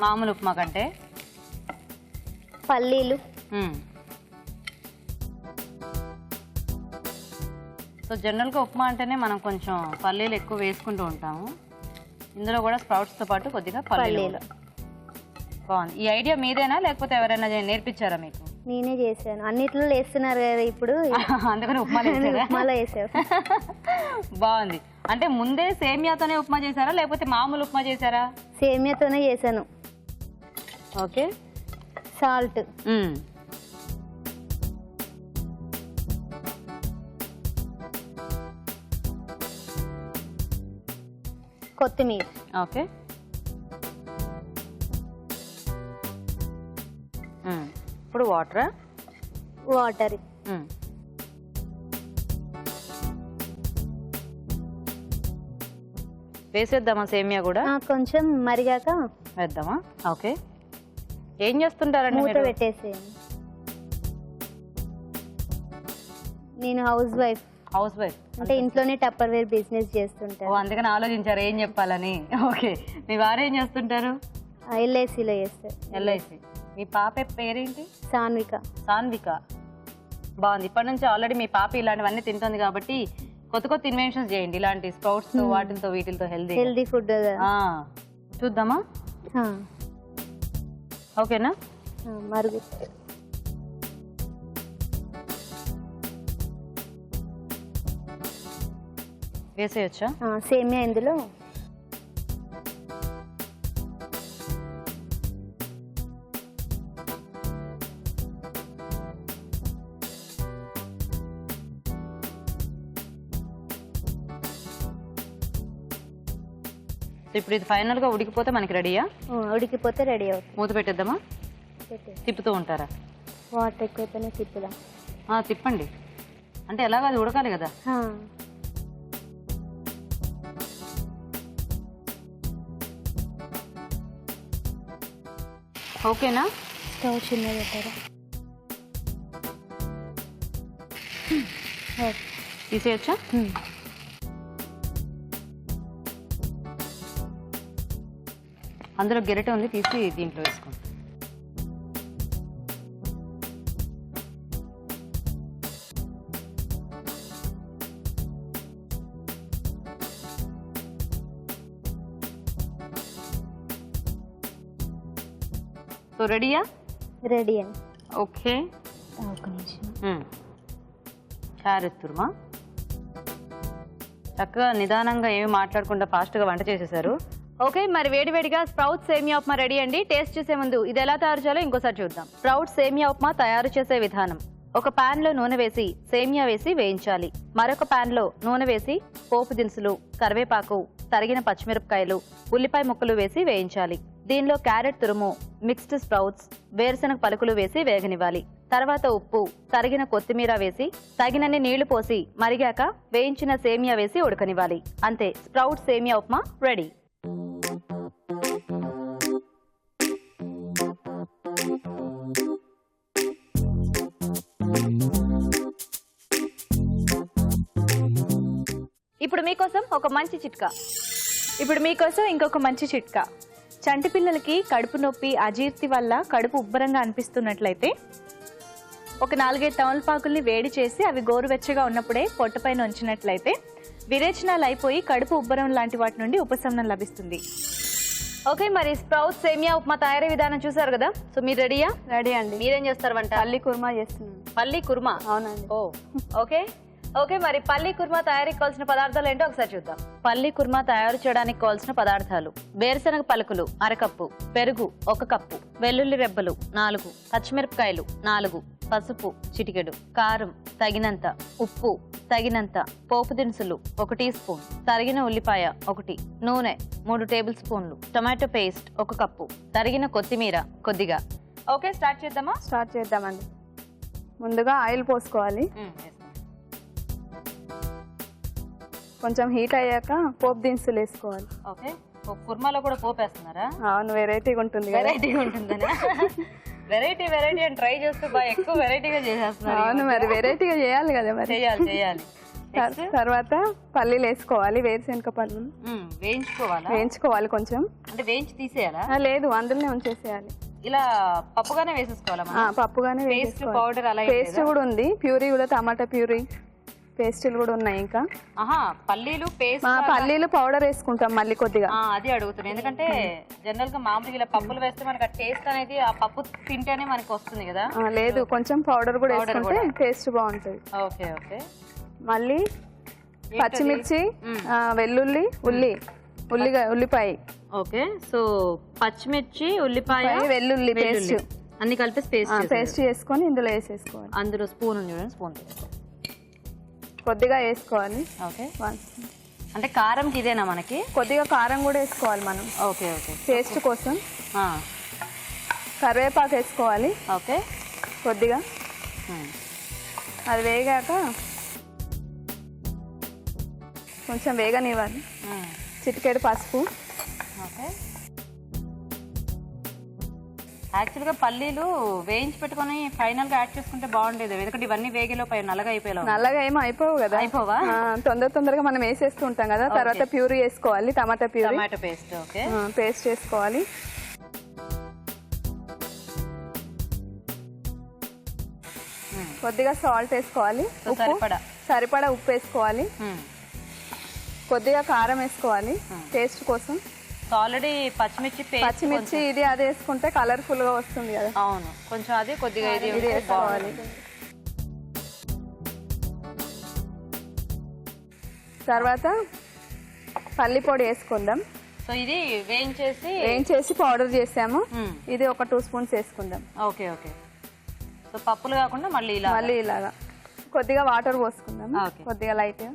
మామూలు ఉప్మా కంటే. పల్లీలు. సో జనరల్గా ఉప్మా అంటేనే మనం కొంచెం పల్లీలు ఎక్కువ వేసుకుంటూ ఉంటాము. ఇందులో కూడా స్ప్రౌట్స్తో పాటు కొద్దిగా పల్లీలు. బాగుంది. ఈ ఐడియా మీదేనా లేకపోతే ఎవరైనా నేర్పించారా మీకు? నేనే చేశాను. అన్నిట్లో వేస్తున్నారు కదా ఇప్పుడు, అందుకని ఉప్మాలో వేసారు. బాగుంది. అంటే ముందే సేమియాతోనే ఉప్మా చేశారా లేకపోతే మామూలు ఉప్మా చేశారా? సేమియాతోనే చేశాను. ఓకే. సాల్ట్, కొత్తిమీర, ఓకే. ఇప్పుడు వాటరా? వాటర్, వేసేద్దామా సేమియా కూడా? కొంచెం మరిగాక వేద్దామా? ఓకే. ఏం చేస్తుంటారండి మూత మీరు? పెట్టేసేయండి. నేను హౌస్ వైఫ్, హౌస్ వైఫ్ అంటే ఇంట్లోనే టప్పర్ వేర్ బిజినెస్ చేస్తుంటాను. అందుకని ఆలోచించారు ఏం చెప్పాలని. ఓకే. మీ వారు ఏం చేస్తుంటారు? ఎల్ఐసిలో చేస్తారు. ఎల్ఐసి. మీ పాప పేరేంటి? సాన్విక. సాన్విక. బాగుంది. ఇప్పటి నుంచి ఆల్రెడీ మీ పాప ఇలాంటివన్నీ తింటుంది కాబట్టి కొత్త కొత్త ఇన్వెన్షన్స్ చేయండి, ఇలాంటి స్ప్రౌట్స్ తో వాటితో వీటితో హెల్దీ ఫుడ్. చూద్దామా? ఓకేనా? మరుగు. వేసేయచ్చా? సేమియా ఇందులో ఇప్పుడు ఇది ఫైనల్ గా ఉడికిపోతే మనకి రెడీయా? ఉడికిపోతే రెడీ అవుతుంది. మూత పెట్టేద్దామా? తిప్పుతూ ఉంటారా? వాటర్ ఎక్కువైపోయినా తిప్పుదాం. తిప్పండి. అంటే ఎలాగో అది ఉడకాలి కదా. ఓకేనా? స్టవ్ చిన్నగా పెట్టారా? తీసేయచ్చా? అందులో గెరిట ఉంది, తీసి దీంట్లో వేసుకోండి. సో రెడీయా? రెడీ అండి. ఓకే. ఒక నిమిషం. క్యారెట్ తుర్మా. చక్కగా నిదానంగా ఏమి మాట్లాడకుండా ఫాస్ట్గా వంట చేసేసారు. ఓకే, మరి వేడివేడిగా స్ప్రౌట్ సేమియా ఉప్మా రెడీ అండి. టేస్ట్ చేసే ముందు ఇది ఎలా తయారు చేయాలో ఇంకోసారి చూద్దాం. స్ప్రౌట్ సేమియా ఉప్మా తయారు చేసే విధానం: ఒక పాన్ లో నూనె వేసి సేమియా వేసి వేయించాలి. మరొక పాన్ లో నూనె వేసి పోపు దినుసులు, కరివేపాకు, తరిగిన పచ్చిమిరపకాయలు, ఉల్లిపాయ ముక్కలు వేసి వేయించాలి. దీనిలో క్యారెట్ తురుము, మిక్స్డ్ స్ప్రౌట్స్, వేరుశనగ పలుకులు వేసి వేగనివ్వాలి. తర్వాత ఉప్పు, తరిగిన కొత్తిమీర వేసి తగినన్ని నీళ్లు పోసి మరిగాక వేయించిన సేమియా వేసి ఉడకనివ్వాలి. అంతే, స్ప్రౌట్ సేమియా ఉప్మా రెడీ. ఇప్పుడు మీకోసం ఒక మంచి చిట్కా. ఇప్పుడు మీకోసం ఇంకొక మంచి చిట్కా. చంటి పిల్లలకి కడుపు నొప్పి, అజీర్తి వల్ల కడుపు ఉబ్బరంగా అనిపిస్తున్నట్లయితే ఒక 4-5 తమలపాకుల్ని వేడి చేసి అవి గోరువెచ్చగా ఉన్నప్పుడే పొట్టపైన ఉంచినట్లయితే విరేచనాలు అయిపోయి కడుపు ఉబ్బరం లాంటి వాటి నుండి ఉపశమనం లభిస్తుంది. ఓకే, మరి స్ప్రౌట్ సేమియా ఉప్మా తయారీ విధానం చూసారు కదా. సో మీరు రెడీయా? రెడీ అండి. మీరేం చేస్తారు వంట? పల్లి కుర్మా చేస్తున్నాను. పల్లి కుర్మా? అవునండి. ఓకే. ఓకే, మరి పల్లి కుర్మా తయారీకి కావాల్సిన పదార్థాలు ఏంటో ఒకసారి చూద్దాం. పల్లి కుర్మా తయారు చేయడానికి కావాల్సిన పదార్థాలు: వేరుశనగ పలుకులు 1/2 కప్పు, పెరుగు 1 కప్పు, వెల్లుల్లి రెబ్బలు 4, పచ్చిమిరపకాయలు 4, పసుపు చిటికెడు, కారం తగినంత, ఉప్పు తగినంత, పోపు దినుసులు 1 టీ స్పూన్, తరిగిన ఉల్లిపాయ 1, నూనె 3 టేబుల్ స్పూన్లు, టొమాటో పేస్ట్ 1 కప్పు, తరిగిన కొత్తిమీర కొద్దిగా. ఓకే, స్టార్ట్ చేద్దామా? స్టార్ట్ చేద్దామండి. ముందుగా ఆయిల్ పోసుకోవాలి. కొంచెం హీట్ అయ్యాక పోపు దినుసులు వేసుకోవాలి. ఓకే, కుర్మాలో కూడా పోపు వేస్తున్నారా? అవును, వెరైటీగా ఉంటుంది. వెరైటీగా ఉంటుందనా? వెరైటీ అని ట్రై చేస్తూ బాగా ఎక్కువ వెరైటీగా చేసేస్తున్నారు. అవును, మరి వెరైటీగా చేయాలి కదా. మరి చేయాలి. తర్వాత పల్లీలు వేసుకోవాలి. వేరుశనగ పల్లీలు వేయించుకోవాలి కొంచెం. అంటే వేయించి తీసేయాలా? లేదు, అందులోనే ఉంచేసేయాలి. ఇలా పప్పుగానే వేసేసుకోవాలా? పప్పుగానే. పేస్ట్ పౌడర్ అలా పేస్ట్ కూడా ఉంది, ప్యూరీ కూడా, టమాటా ప్యూరీ పేస్టులు కూడా ఉన్నాయి. ఇంకా పల్లీలు పేస్ట్, పల్లీలు పౌడర్ వేసుకుంటాం మళ్ళీ కొద్దిగా. అది అడుగుతున్నాను, ఎందుకంటే జనరల్ గా మామూలుగా ఇలా పప్పులు వేస్తే మనకి ఆ టేస్ట్ అనేది ఆ పప్పు తింటేనే మనకి వస్తుంది కదా. లేదు, కొంచెం పౌడర్ కూడా వేసుకుంటే టేస్ట్ బాగుంటుంది. ఓకే. మళ్ళీ పచ్చిమిర్చి, వెల్లుల్లి, ఉల్లిపాయ. ఓకే, సో పచ్చిమిర్చి, ఉల్లిపాయ, వెల్లుల్లి పేస్ట్ అన్ని కలిపి పేస్ట్ చేసుకొని ఇందులో వేసేసుకోవాలి. అందులో స్పూన్ ఉంది చూడండి, స్పూన్ కొద్దిగా వేసుకోవాలి. ఓకే, అంటే కారంకి ఇదేనా మనకి? కొద్దిగా కారం కూడా వేసుకోవాలి మనం. ఓకే ఓకే, టేస్ట్ కోసం. కరివేపాకు వేసుకోవాలి. ఓకే, కొద్దిగా అది వేగాక కొంచెం వేగనివ్వాలి. చిటికెడు పసుపు. ఓకే, యాక్చువల్గా పల్లీలు వేయించి పెట్టుకొని ఫైనల్గా యాడ్ చేసుకుంటే బాగుండేది, ఎందుకంటే ఇవన్నీ వేగేలోపు నల్లగా అయిపోయేలా. నల్లగా ఏమో అయిపోవు కదా. అయిపోవా? తొందరగా మనం వేసేస్తూ ఉంటాం కదా. తర్వాత ప్యూరీ వేసుకోవాలి, టమాటా పేస్ట్. ఓకే, పేస్ట్ చేసుకోవాలి. కొద్దిగా సాల్ట్ వేసుకోవాలి. సరిపడా ఉప్పు వేసుకోవాలి. కొద్దిగా కారం వేసుకోవాలి టేస్ట్ కోసం. ఆల్రెడీ పచ్చిమిర్చి ఇది అది వేసుకుంటే కలర్ఫుల్ గా వస్తుంది కదా. అవును, కొంచెం అది కొద్దిగా ఇది వేసుకోవాలి. తర్వాత పల్లి పొడి వేసుకుందాం. సో ఇది వేయించేసి పౌడర్ చేసాము. ఇది ఒక 2 స్పూన్స్ వేసుకుందాం. ఓకే ఓకే, సో పప్పులు కాకుండా మళ్ళీ ఇలాగా కొద్దిగా వాటర్ పోసుకుందాం. కొద్దిగా లైట్.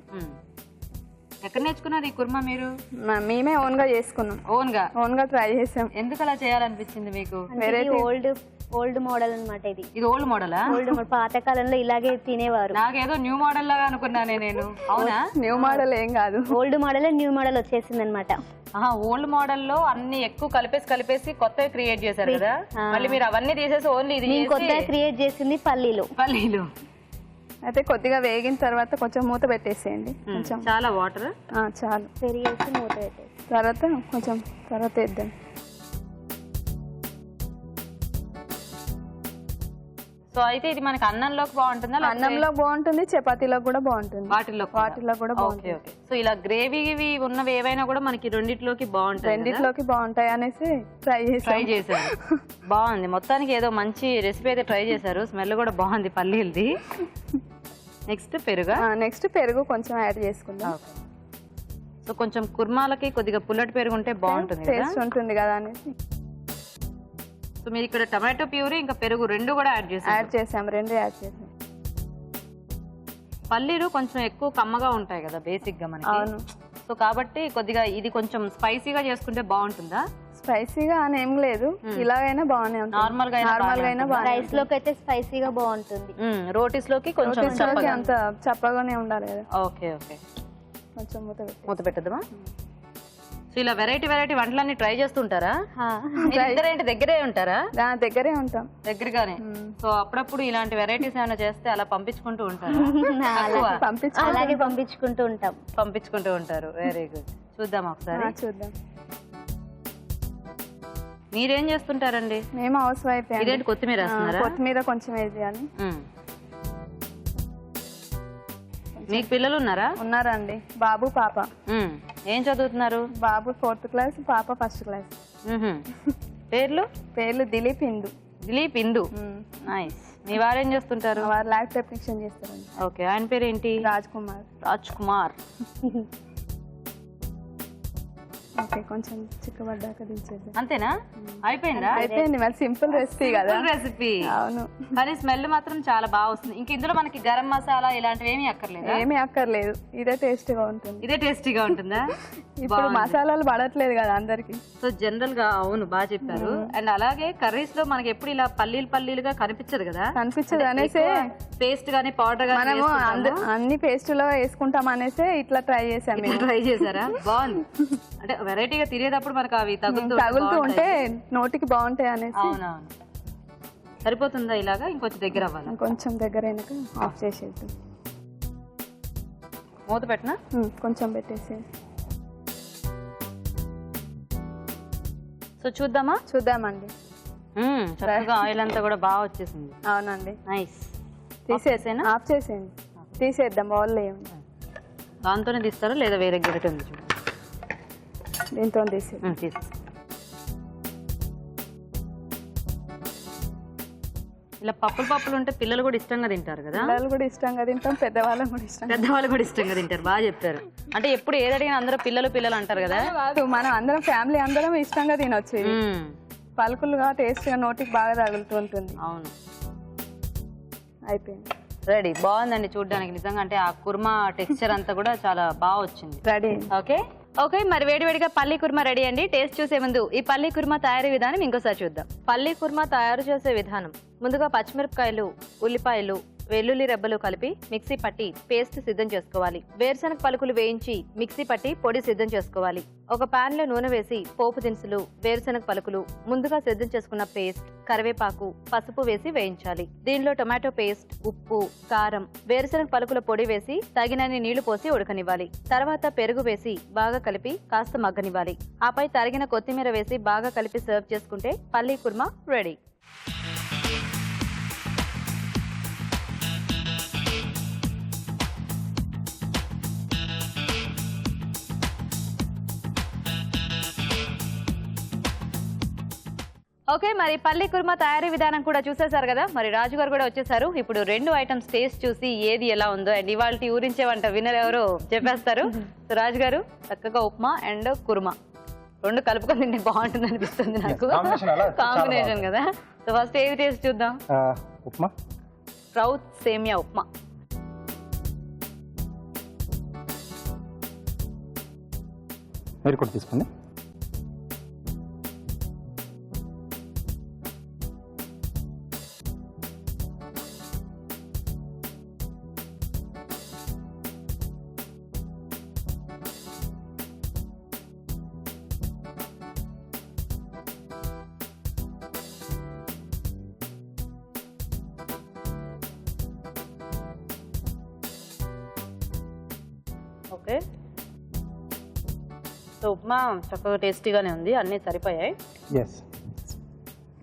ఎక్కడ నేర్చుకున్నారు ఈ కుర్మా మీరు? మేమే ఓన్ గా చేసుకున్నాం. ఓన్ గా ట్రై చేసాం. ఎందుకు అలా చేయాలనిపించింది మీకు? ఓల్డ్ మోడల్ అన్నమాట. ఇది ఓల్డ్ మోడలా? పాతకాలంలో ఇలాగే తినేవారు. నాకేదో న్యూ మోడల్ లాగా అనుకున్నానే నేను. అవునా? న్యూ మోడల్ ఏం కాదు, ఓల్డ్ మోడల్ న్యూ మోడల్ వచ్చేసింది అనమాట. ఓల్డ్ మోడల్ లో అన్ని ఎక్కువ కలిపేసి కొత్తగా క్రియేట్ చేశారు కదా, మళ్ళీ మీరు అవన్నీ తీసేసి ఓన్లీ ఇది కొత్తగా క్రియేట్ చేసింది పల్లీలు. అయితే కొద్దిగా వేగిన తర్వాత కొంచెం మూత పెట్టేసేయండి. కొంచెం చాలా వాటర్ చాలు. పెరిగేసి మూత పెట్టేసి తర్వాత వేద్దాం. సో అయితే ఇది మనకి అన్నంలోకి బాగుంటుందా? అన్నంలో బాగుంటుంది, చపాతీలో కూడా బాగుంటుంది, వాటిలో కూడా బాగుంటుంది. సో ఇలా గ్రేవీ ఉన్నవి ఏవైనా కూడా మనకి రెండిట్లోకి బాగుంటాయి అనేసి ట్రై చేశారు. బాగుంది, మొత్తానికి ఏదో మంచి రెసిపీ అయితే ట్రై చేశారు. స్మెల్ కూడా బాగుంది పల్లీలది. నెక్స్ట్ పెరుగు కొంచెం యాడ్ చేసుకుందాం. సో కొంచెం కుర్మాలకి కొద్దిగా పుల్లటి పెరుగు ఉంటే బాగుంటుంది, టేస్ట్ ఉంటుంది కదా అనేసి. సో మీరు ఇక్కడ టమాటో ప్యూరీ ఇంకా పెరుగు రెండు కూడా యాడ్ చేసాం. పల్లీలు కొంచెం ఎక్కువ కమ్మగా ఉంటాయి కదా బేసిక్ గా మనకి. సో కాబట్టి కొద్దిగా ఇది కొంచెం స్పైసీగా చేసుకుంటే బాగుంటుందా? స్పైసీగా అని ఏం లేదు, ఇలాగైనా బాగానే ఉంటుంది. నార్మల్ గా రైస్ లోకి అయితే స్పైసీగా బాగుంటుంది. రోటీస్ లోకి కొంచెం అంత చప్పగానే ఉండాలి కదా. ఓకే ఓకే, కొంచెం మూత పెట్టద్దామా? సో ఇలా వెరైటీ వంటలన్నీ ట్రై చేస్తుంటారా? దగ్గరే ఉంటారా? దగ్గరే ఉంటాం, దగ్గరగానే. సో అప్పుడప్పుడు ఇలాంటి వెరైటీస్ ఏమైనా చేస్తే అలా పంపించుకుంటూ ఉంటారు? అలాగే పంపించుకుంటూ ఉంటారు. Very good. చూద్దాం ఒకసారి. చూద్దాం. మీరేం చేస్తుంటారండి? మేము హౌస్ వైఫ్. ఇదేంటి కొత్తిమీర వేస్తున్నారా? కొత్తిమీర కొంచెం వేయాలి. మీకు పిల్లలు ఉన్నారా? ఉన్నారండి, బాబు పాప. ఏం చదువుతున్నారు? బాబు 4th క్లాస్, పాప 1st క్లాస్. పేర్లు దిలీప్ ఇందు. నైస్. మీ వారు ఏం చేస్తుంటారు? వారు ల్యాబ్ టెక్నీషియన్ చేస్తారండి. ఓకే, ఆయన పేరు ఏంటి? రాజ్ కుమార్. ఓకే, కొంచెం చిక్కబడ్డాక దించేద్దాం. అంతేనా? అయిపోయింది. మరి సింపుల్ రెసిపీ కదా. రెసిపీ. అవును, కానీ స్మెల్ మాత్రం చాలా బాగా వస్తుంది. ఇంక ఇందులో మనకి గరం మసాలా ఇలాంటివి ఏమీ అక్కర్లేదు. ఇదే టేస్టీగా ఉంటుందా? ఇప్పుడు మసాలాలు పడట్లేదు కదా అందరికి. సో జనరల్ గా అవును, బాగా చెప్పారు. అండ్ అలాగే కర్రీస్ లో మనకి ఎప్పుడు ఇలా పల్లీలుగా కనిపించదు కదా. అనేసి పేస్ట్ గానీ పౌడర్ గానీ మనము అన్ని పేస్ట్ లో వేసుకుంటాం అనేసి ఇట్లా ట్రై చేసారా? బాగుంది. అంటే వెరైటీగా తినేటప్పుడు మనకు అవి తగులుతూ ఉంటే నోటికి బాగుంటాయి అనేసి. అవునవును. సరిపోతుందా ఇలాగా? ఇంకొంచెం దగ్గర అవ్వాలి. కొంచెం దగ్గర అయినాక ఆఫ్ చేసేద్దాం. మూత పెట్టినా? కొంచెం పెట్టేసి. సో చూద్దామండి. చక్కగా ఆయిల్ అంతా కూడా బాగా వచ్చేసింది. అవునండి, నైస్. తీసేసేనా? ఆఫ్ చేసేయండి, తీసేద్దాం. బౌల్లో ఏముంది, దాంతోనే తీస్తారా లేదా వేరే గరిటె ఉంది చూడండి, దీంతో తీసి. ఇలా పప్పులు ఉంటే పిల్లలు కూడా ఇష్టంగా తింటారు కదా, పిల్లలు కూడా ఇష్టంగా తింటాం, పెద్దవాళ్ళం కూడా ఇష్టం. పెద్దవాళ్ళు కూడా ఇష్టంగా తింటారు. బాగా చెప్పారు. అంటే ఎప్పుడు ఏదడిగినా అందరూ పిల్లలు అంటారు కదా. కాదు, మనం అందరం ఫ్యామిలీ అందరం ఇష్టంగా తినొచ్చు. ఇది మ్మ్. పలుకులుగా టేస్ట్గా నోటికి బాగా తగులుతూ ఉంటుంది. అవును, అయిపోయింది, రెడీ. బాగుందండి చూడడానికి నిజంగా. అంటే ఆ కుర్మా టెక్స్చర్ అంతా కూడా చాలా బాగా వచ్చింది. రెడీ. ఓకే, మరి వేడివేడిగా పల్లీ కుర్మా రెడీ అండి. టేస్ట్ చూసే ముందు ఈ పల్లీ కుర్మా తయారీ విధానం ఇంకోసారి చూద్దాం. పల్లీ కుర్మా తయారు చేసే విధానం: ముందుగా పచ్చిమిరపకాయలు, ఉల్లిపాయలు, వెల్లుల్లి రెబ్బలు కలిపి మిక్సీ పట్టి పేస్ట్ సిద్ధం చేసుకోవాలి. వేరుశనగ పలుకులు వేయించి మిక్సీ పట్టి పొడి సిద్ధం చేసుకోవాలి. ఒక పాన్ లో నూనె వేసి పోపు దినుసులు, వేరుశనగ పలుకులు, ముందుగా సిద్ధం చేసుకున్న పేస్ట్, కరివేపాకు, పసుపు వేసి వేయించాలి. దీనిలో టొమాటో పేస్ట్, ఉప్పు, కారం, వేరుశనగ పలుకుల పొడి వేసి తగినన్ని నీళ్లు పోసి ఉడకనివ్వాలి. తర్వాత పెరుగు వేసి బాగా కలిపి కాస్త మగ్గనివ్వాలి. ఆపై తరిగిన కొత్తిమీర వేసి బాగా కలిపి సర్వ్ చేసుకుంటే పల్లీ కుర్మా రెడీ. ఓకే, మరి పల్లీ కుర్మా తయారీ విధానం కూడా చూసేశారు కదా. మరి రాజు గారు కూడా వచ్చేసారు. ఇప్పుడు 2 ఐటమ్స్ టేస్ట్ చూసి ఏది ఎలా ఉందో అండ్ ఇవాళ ఊరించే వంట విన్నర్ ఎవరో చెప్పేస్తారు. సో రాజు గారు, చక్కగా ఉప్మా అండ్ కుర్మా 2 కలుపుకొని తింటే బాగుంటుంది అనిపిస్తుంది నాకు. కాంబినేషన్ కదా. సో ఫస్ట్ ఏది టేస్ట్ చూద్దాం. ఉప్మా, స్ప్రౌట్ సేమియా ఉప్మా. మీరు కూడా తీసుకోండి. ఓకే, సో ఉప్మా చక్కగా టేస్టీగానే ఉంది, అన్నీ సరిపోయాయి. ఎస్,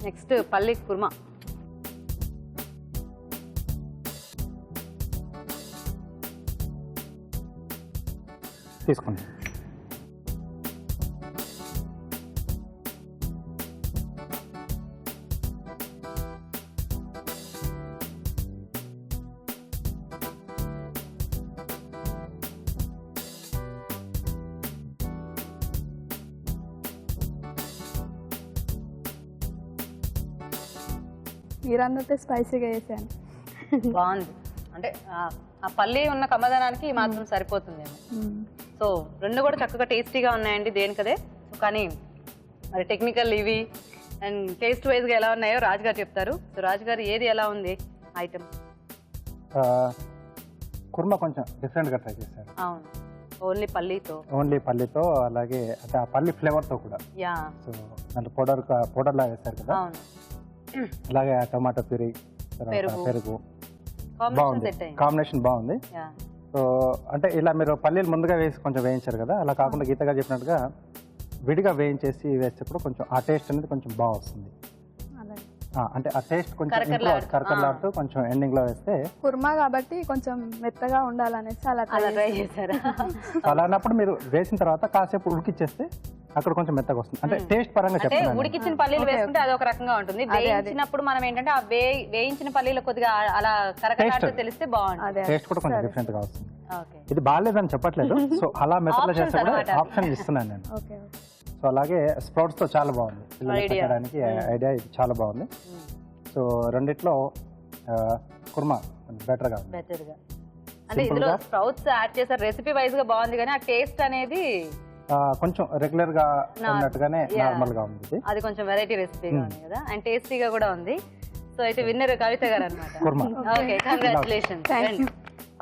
నెక్స్ట్ పల్లీ కుర్మా. తీసుకోండి. మీరన్నట్టే స్పైసీగా వేసాను. బాగుంది. అంటే ఆ పల్లి ఉన్న కమ్మదనానికి ఈ మాత్రం సరిపోతుంది. సో 2 కూడా చక్కగా టేస్టీగా ఉన్నాయండి దేనికదే. కానీ మరి టెక్నికల్ ఇవి అండ్ టేస్ట్ వైజ్గా ఎలా ఉన్నాయో రాజుగారు చెప్తారు. సో రాజుగారు ఏది ఎలా ఉంది ఐటమ్? కుర్మా కొంచెం డిఫరెంట్గా ట్రై చేశారు. అవును, ఓన్లీ పల్లీతో. ఓన్లీ పల్లీతో, అలాగే అంటే ఆ పల్లి ఫ్లేవర్తో కూడా. యా, సో దాంట్లో పౌడర్ లాగా వేస్తారు కదా. అవును, అలాగే ఆ టమాటో ప్యూరీ, పెరుగు బాగుంది. కాంబినేషన్ బాగుంది. యా, సో అంటే ఇలా మీరు పల్లీలు ముందుగా వేసి కొంచెం వేయించారు కదా, అలా కాకుండా గీతగా చెప్పినట్టుగా విడిగా వేయించేసి వేస్తే కూడా కొంచెం ఆ టేస్ట్ అనేది కొంచెం బాగా వస్తుంది. అంటే ఆ టేస్ట్ కొంచెం కరకరలాడుతూ కొంచెం ఎండింగ్ లో వేస్తే కుర్మా కాబట్టి కొంచెం మెత్తగా ఉండాలనేసి అలా ట్రై చేశారా? అలా అన్నప్పుడు మీరు వేసిన తర్వాత కాసేపు ఉడికిచ్చేస్తే అక్కడ కొంచెం మెత్తగా వస్తుంది. అంటే టేస్ట్ పరంగా అంటే చెప్తున్నాను. ఉడికిచ్చిన పల్లీలు వేసుకుంటే అదొక రకంగా ఉంటుంది. వేయించినప్పుడు మనం ఏంటంటే ఆ వేయించిన పల్లీలు కొద్దిగా అలా కరకరలాడుతూ తెలిస్తే బాగుంటుంది. టేస్ట్ కూడా కొంచెం డిఫరెంట్ గా వస్తుంది. ఓకే, ఇది బాగాలేదని చెప్పట్లేదు. సో అలా మెత్తగా చేస్తే కూడా ఆప్షన్ ఇస్తున్నాను నేను. సో అలాగే స్ప్రౌట్స్ తో చాలా బాగుంది పిల్లలు పెట్టడానికి ఐడియా. ఇది చాలా బాగుంది. సో రెండిట్లో కుర్మా బెటర్ గా ఉంది. అంటే ఇందులో స్ప్రౌట్స్ యాడ్ చేశారు, రెసిపీ వైజ్ గా బాగుంది, కానీ ఆ టేస్ట్ అనేది కొంచెం రెగ్యులర్ గా ఉన్నట్టుగానే నార్మల్ గా ఉంది. అది కొంచెం వెరైటీ రెసిపీగా ఉంది కదా, అండ్ టేస్టీగా కూడా ఉంది. సో అయితే విన్నర్ కవిత గారు అన్నమాట. కుర్మా. Okay, congratulations.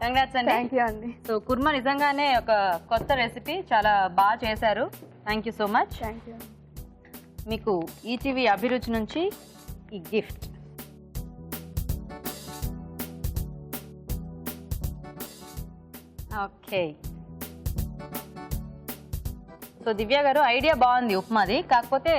కంగ్రాట్స్ అండి. సో కుర్మా నిజంగానే ఒక కొత్త రెసిపీ, చాలా బాగా చేశారు. Thank you so much. మీకు ఈటీవీ అభిరుచి నుంచి ఈ గిఫ్ట్. ఓకే, సో దివ్య గారు ఐడియా బాగుంది ఉప్మాది, కాకపోతే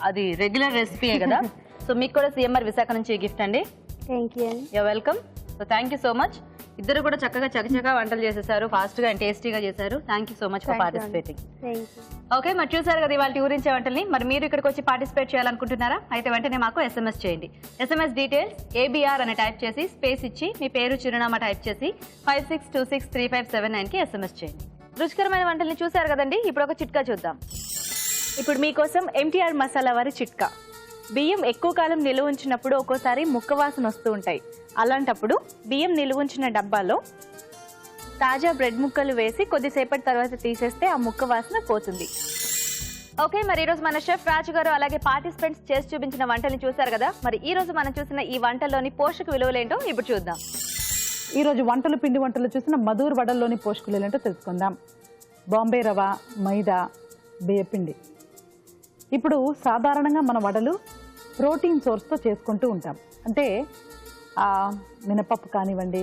అది రెగ్యులర్ రెసిపీయే కదా. సో మీకు కూడా సిఎంఆర్ విశాఖ నుంచి గిఫ్ట్ అండి. థ్యాంక్ యూ అండి. You welcome. So thank you so much. ఇద్దరు కూడా చక్కగా చకచకా వంటలు చేసేసారు, ఫాస్ట్ గా అండ్ టేస్టీగా చేశారు. Thank you so much for participating. Thank you. Okay, మరి చూసారు కదా ఇవాళ ఊరించే వంటల్ని. మరి మీరు ఇక్కడికి వచ్చి పార్టిసిపేట్ చేయాలనుకుంటున్నారా? అయితే వెంటనే మాకు SMS చేయండి. SMS డీటెయిల్స్ ABR అని టైప్ చేసి స్పేస్ ఇచ్చి మీ పేరు చిరునామా టైప్ చేసి 56263579 కి SMS చేయండి. రుచికరమైన వంటల్ని చూసారు కదండి. ఇప్పుడు ఒక చిట్కా చూద్దాం. ఇప్పుడు మీకోసం MTR మసాలా వారి చిట్కా. బియ్యం ఎక్కువ కాలం నిల్వ ఉంచినప్పుడు ఒక్కోసారి ముక్క వాసన వస్తూ ఉంటాయి. అలాంటప్పుడు బియ్యం నిల్వ ఉంచిన డబ్బాలో తాజా బ్రెడ్ ముక్కలు వేసి కొద్దిసేపటి తర్వాత తీసేస్తే ఆ ముక్క వాసన పోతుంది. ఓకే, మరి ఈరోజు మన షెఫ్ రాజు గారు అలాగే పార్టిసిపెంట్స్ చేసి చూపించిన వంటల్ని చూసారు కదా. మరి ఈ రోజు మనం చూసిన ఈ వంటల్లోని పోషక విలువలేంటో ఇప్పుడు చూద్దాం. ఈ రోజు పిండి వంటలు చూసిన మధుర్ వడల్లోని పోషకులు ఏంటో తెలుసుకుందాం. బాంబే రవ, మైదా, బియ్యపిండి. ఇప్పుడు సాధారణంగా మన వడలు ప్రోటీన్ సోర్స్తో చేసుకుంటూ ఉంటాం. అంటే మినపప్పు కానివ్వండి,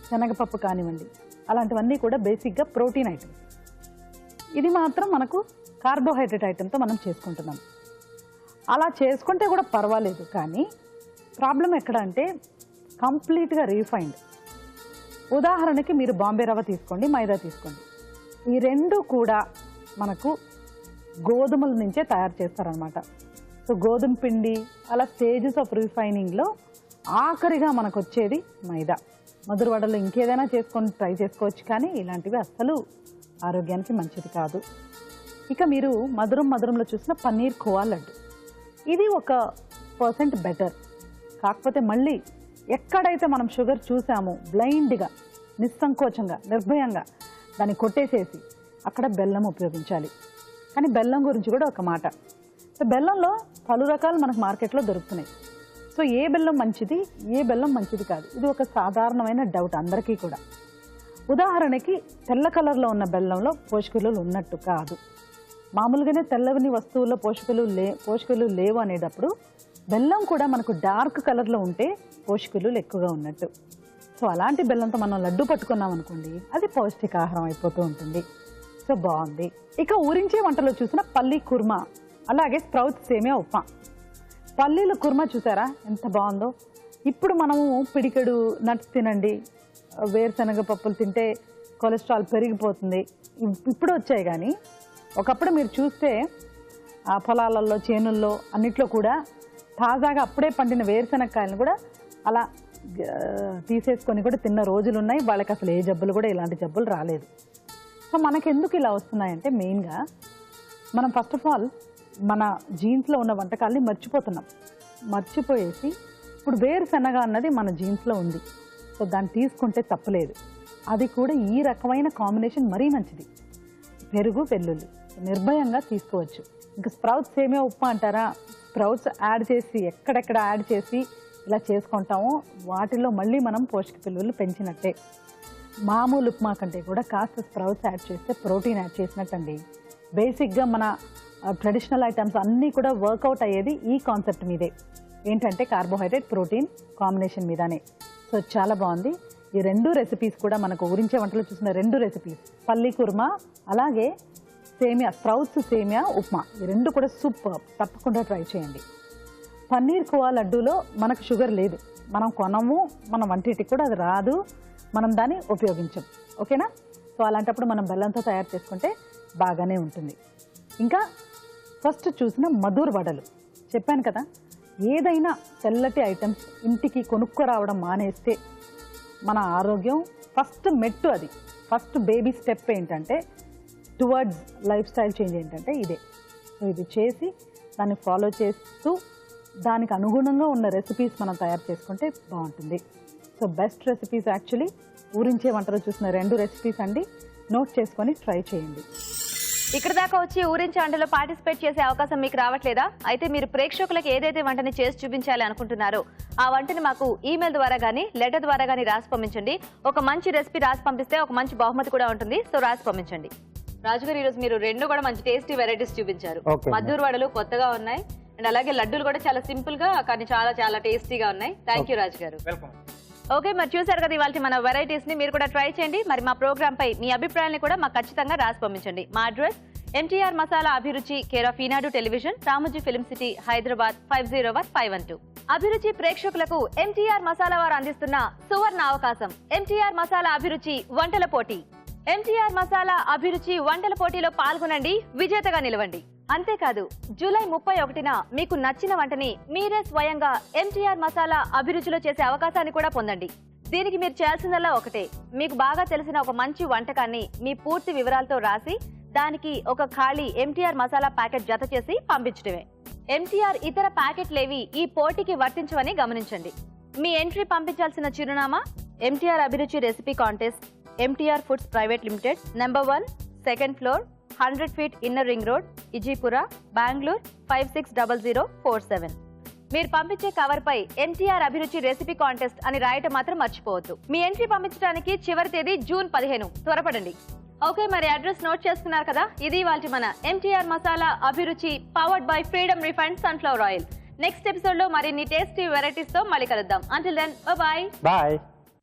శనగపప్పు కానివ్వండి, అలాంటివన్నీ కూడా బేసిక్గా ప్రోటీన్ ఐటమ్స్. ఇది మాత్రం మనకు కార్బోహైడ్రేట్ ఐటమ్తో మనం చేసుకుంటున్నాం. అలా చేసుకుంటే కూడా పర్వాలేదు, కానీ ప్రాబ్లం ఎక్కడ అంటే కంప్లీట్గా రీఫైన్డ్. ఉదాహరణకి మీరు బాంబే రవ్వ తీసుకోండి, మైదా తీసుకోండి. ఈ రెండు కూడా మనకు గోధుమల నుంచే తయారు చేస్తారనమాట. సో గోధుమ పిండి అలా స్టేజెస్ ఆఫ్ రిఫైనింగ్లో ఆఖరిగా మనకు వచ్చేది మైదా. మధుర వడలు ఇంకేదైనా చేసుకొని ట్రై చేసుకోవచ్చు, కానీ ఇలాంటివి అస్సలు ఆరోగ్యానికి మంచిది కాదు. ఇక మీరు మధురంలో చూసిన పన్నీర్ ఖోవా లడ్డు, ఇది 1% బెటర్. కాకపోతే మళ్ళీ ఎక్కడైతే మనం షుగర్ చూసామో బ్లైండ్గా, నిస్సంకోచంగా, నిర్భయంగా దాన్ని కొట్టేసేసి అక్కడ బెల్లం ఉపయోగించాలి. కానీ బెల్లం గురించి కూడా ఒక మాట. సో బెల్లంలో పలు రకాలు మనకు మార్కెట్లో దొరుకుతున్నాయి. సో ఏ బెల్లం మంచిది, ఏ బెల్లం మంచిది కాదు, ఇది ఒక సాధారణమైన డౌట్ అందరికీ కూడా. ఉదాహరణకి తెల్ల కలర్లో ఉన్న బెల్లంలో పోషకులు ఉన్నట్టు కాదు. మామూలుగానే తెల్లని వస్తువుల్లో పోషకులు లేవు అనేటప్పుడు బెల్లం కూడా మనకు డార్క్ కలర్లో ఉంటే పోషకులు ఎక్కువగా ఉన్నట్టు. సో అలాంటి బెల్లంతో మనం లడ్డు పట్టుకున్నాం అనుకోండి, అది పౌష్టికాహారం అయిపోతూ ఉంటుంది. సో బాగుంది. ఇక ఊరించే వంటలో చూసిన పల్లీ కుర్మా, అలాగే స్ప్రౌట్ సేమియా ఉప్మా. పల్లీల కుర్మా చూసారా ఎంత బాగుందో. ఇప్పుడు మనము పిడికెడు నట్స్ తినండి, వేరుశనగ పప్పులు తింటే కొలెస్ట్రాల్ పెరిగిపోతుంది, ఇప్పుడు వచ్చాయి. కానీ ఒకప్పుడు మీరు చూస్తే ఆ పొలాలలో, చేనుల్లో అన్నిట్లో కూడా తాజాగా అప్పుడే పండిన వేరుశనగకాయలను కూడా అలా తీసేసుకొని కూడా తిన్న రోజులు ఉన్నాయి. వాళ్ళకి అసలు ఏ జబ్బులు కూడా, ఇలాంటి జబ్బులు రాలేదు. సో మనకెందుకు ఇలా వస్తున్నాయంటే మెయిన్గా మనం ఫస్ట్ ఆఫ్ ఆల్ మన జీన్స్లో ఉన్న వంటకాల్ని మర్చిపోయేసి ఇప్పుడు వేరుశనగ అన్నది మన జీన్స్లో ఉంది. సో దాన్ని తీసుకుంటే తప్పలేదు. అది కూడా ఈ రకమైన కాంబినేషన్ మరీ మంచిది. పెరుగు, వెల్లుల్లి నిర్భయంగా తీసుకోవచ్చు. ఇంకా స్ప్రౌట్స్ సేమియా ఉప్మా అంటారా, స్ప్రౌట్స్ యాడ్ చేసి ఎక్కడెక్కడ యాడ్ చేసి ఇలా చేసుకుంటామో వాటిలో మళ్ళీ మనం పోషక విలువలు పెంచినట్టే. మామూలు ఉప్మా కంటే కూడా కాస్త స్ప్రౌట్స్ యాడ్ చేస్తే ప్రోటీన్ యాడ్ చేసినట్టండి. బేసిక్గా మన ట్రెడిషనల్ ఐటమ్స్ అన్నీ కూడా వర్కౌట్ అయ్యేది ఈ కాన్సెప్ట్ మీదే. ఏంటంటే కార్బోహైడ్రేట్, ప్రోటీన్ కాంబినేషన్ మీదనే. సో చాలా బాగుంది. ఈ రెండు రెసిపీస్ కూడా మనకు ఊరించే వంటలు చూసిన రెండు రెసిపీస్, పల్లీ కుర్మా అలాగే సేమియా, స్ప్రౌట్స్ సేమియా ఉప్మా, ఈ రెండు కూడా సూపర్. తప్పకుండా ట్రై చేయండి. పన్నీర్ ఖోవా లడ్డూలో మనకు షుగర్ లేదు, మనం కొనము, మన వంటింటికి కూడా అది రాదు, మనం దాన్ని ఉపయోగించం. ఓకేనా? సో అలాంటప్పుడు మనం బెల్లంతో తయారు చేసుకుంటే బాగానే ఉంటుంది. ఇంకా ఫస్ట్ చూసిన మధుర్ వడలు చెప్పాను కదా, ఏదైనా తెల్లటి ఐటమ్స్ ఇంటికి కొనుక్కోరావడం మానేస్తే మన ఆరోగ్యం ఫస్ట్ మెట్టు, అది ఫస్ట్ బేబీ స్టెప్ ఏంటంటే టువర్డ్స్ లైఫ్ స్టైల్ చేంజ్ ఏంటంటే ఇదే. సో ఇది చేసి దాన్ని ఫాలో చేస్తూ దానికి అనుగుణంగా ఉన్న రెసిపీస్ మనం తయారు చేసుకుంటే బాగుంటుంది. సో బెస్ట్ రెసిపీస్ యాక్చువల్లీ ఊరించే వంటలు చూసిన రెండు రెసిపీస్ అండి. నోట్ చేసుకొని ట్రై చేయండి. ఇక్కడ దాకా వచ్చి ఊరించే వంటలో పార్టిసిపేట్ చేసే అవకాశం మీకు రావట్లేదా? అయితే మీరు ప్రేక్షకులకు ఏదైతే వంటని చేసి చూపించాలి అనుకుంటున్నారో ఆ వంటని మాకు ఈమెయిల్ ద్వారా కానీ లెటర్ ద్వారా కానీ రాసి పంపించండి. ఒక మంచి రెసిపీ రాసి పంపిస్తే ఒక మంచి బహుమతి కూడా ఉంటుంది. సో రాసి పంపించండి. రాజుగారు, ఈరోజు మీరు రెండు కూడా మంచి టేస్టీ వెరైటీస్ చూపించారు. మధుర్ వడలు కొత్తగా ఉన్నాయి అండ్ అలాగే లడ్డూలు కూడా చాలా సింపుల్ గా కానీ చాలా చాలా టేస్టీగా ఉన్నాయి. థ్యాంక్ యూ రాజు గారు. ఓకే, మరి చూసారు కదా ఇవాళ మన వెరైటీస్ ని. మీరు కూడా ట్రై చేయండి. మరి మా ప్రోగ్రామ్ పై మీ అభిప్రాయాన్ని కూడా మాకు ఖచ్చితంగా రాసి పంపించండి. మా అడ్రస్ ఎంటీఆర్ మసాలా అభిరుచి care of Eenadu television, Ramoji film city, Hyderabad 501512. అభిరుచి ప్రేక్షకులకు ఎంటీఆర్ మసాలా వారు అందిస్తున్న సువర్ణ అవకాశం. ఎంటీఆర్ మసాలా అభిరుచి వంటల పోటీ. ఎంటీఆర్ మసాలా అభిరుచి వంటల పోటీలో పాల్గొనండి, విజేతగా నిలవండి. అంతేకాదు జూలై 31న మీకు నచ్చిన వంటని మీరే స్వయంగా ఎంటీఆర్ మసాలా అభిరుచిలో చేసే అవకాశాన్ని కూడా పొందండి. దీనికి మీరు చేయాల్సిందల్లా ఒకటే, మీకు బాగా తెలిసిన ఒక మంచి వంటకాన్ని మీ పూర్తి వివరాలతో రాసి దానికి ఒక ఖాళీ ఎంటీఆర్ మసాలా ప్యాకెట్ జత చేసి పంపించడమే. ఎంటీఆర్ ఇతర ప్యాకెట్లేవి ఈ పోటీకి వర్తించవని గమనించండి. మీ ఎంట్రీ పంపించాల్సిన చిరునామా MTR Abhiruchi recipe contest, MTR foods private limited, number 1, 2nd floor, 100 feet inner ring road, Ejipura, Bengaluru 560047. మీరు పంపించే కవర్ పై ఎన్టీఆర్ అభిరుచి రెసిపీ కాంటెస్ట్ అని రాయటం మాత్రం మర్చిపోవద్దు. మీ ఎంట్రీ పంపించడానికి చివరి తేదీ జూన్ 15. త్వరపడండి. ఓకే, మరి అడ్రస్ నోట్ చేసుకున్నారు కదా. ఇది ఇవాల్టి మన ఎంటీఆర్ మసాలా అభిరుచి powered by Freedom refined sunflower oil. Next episode లో మరిన్ని టేస్టీ వెరైటీస్ తో మళ్ళీ కలుద్దాం. Until then, bye. బాయ్.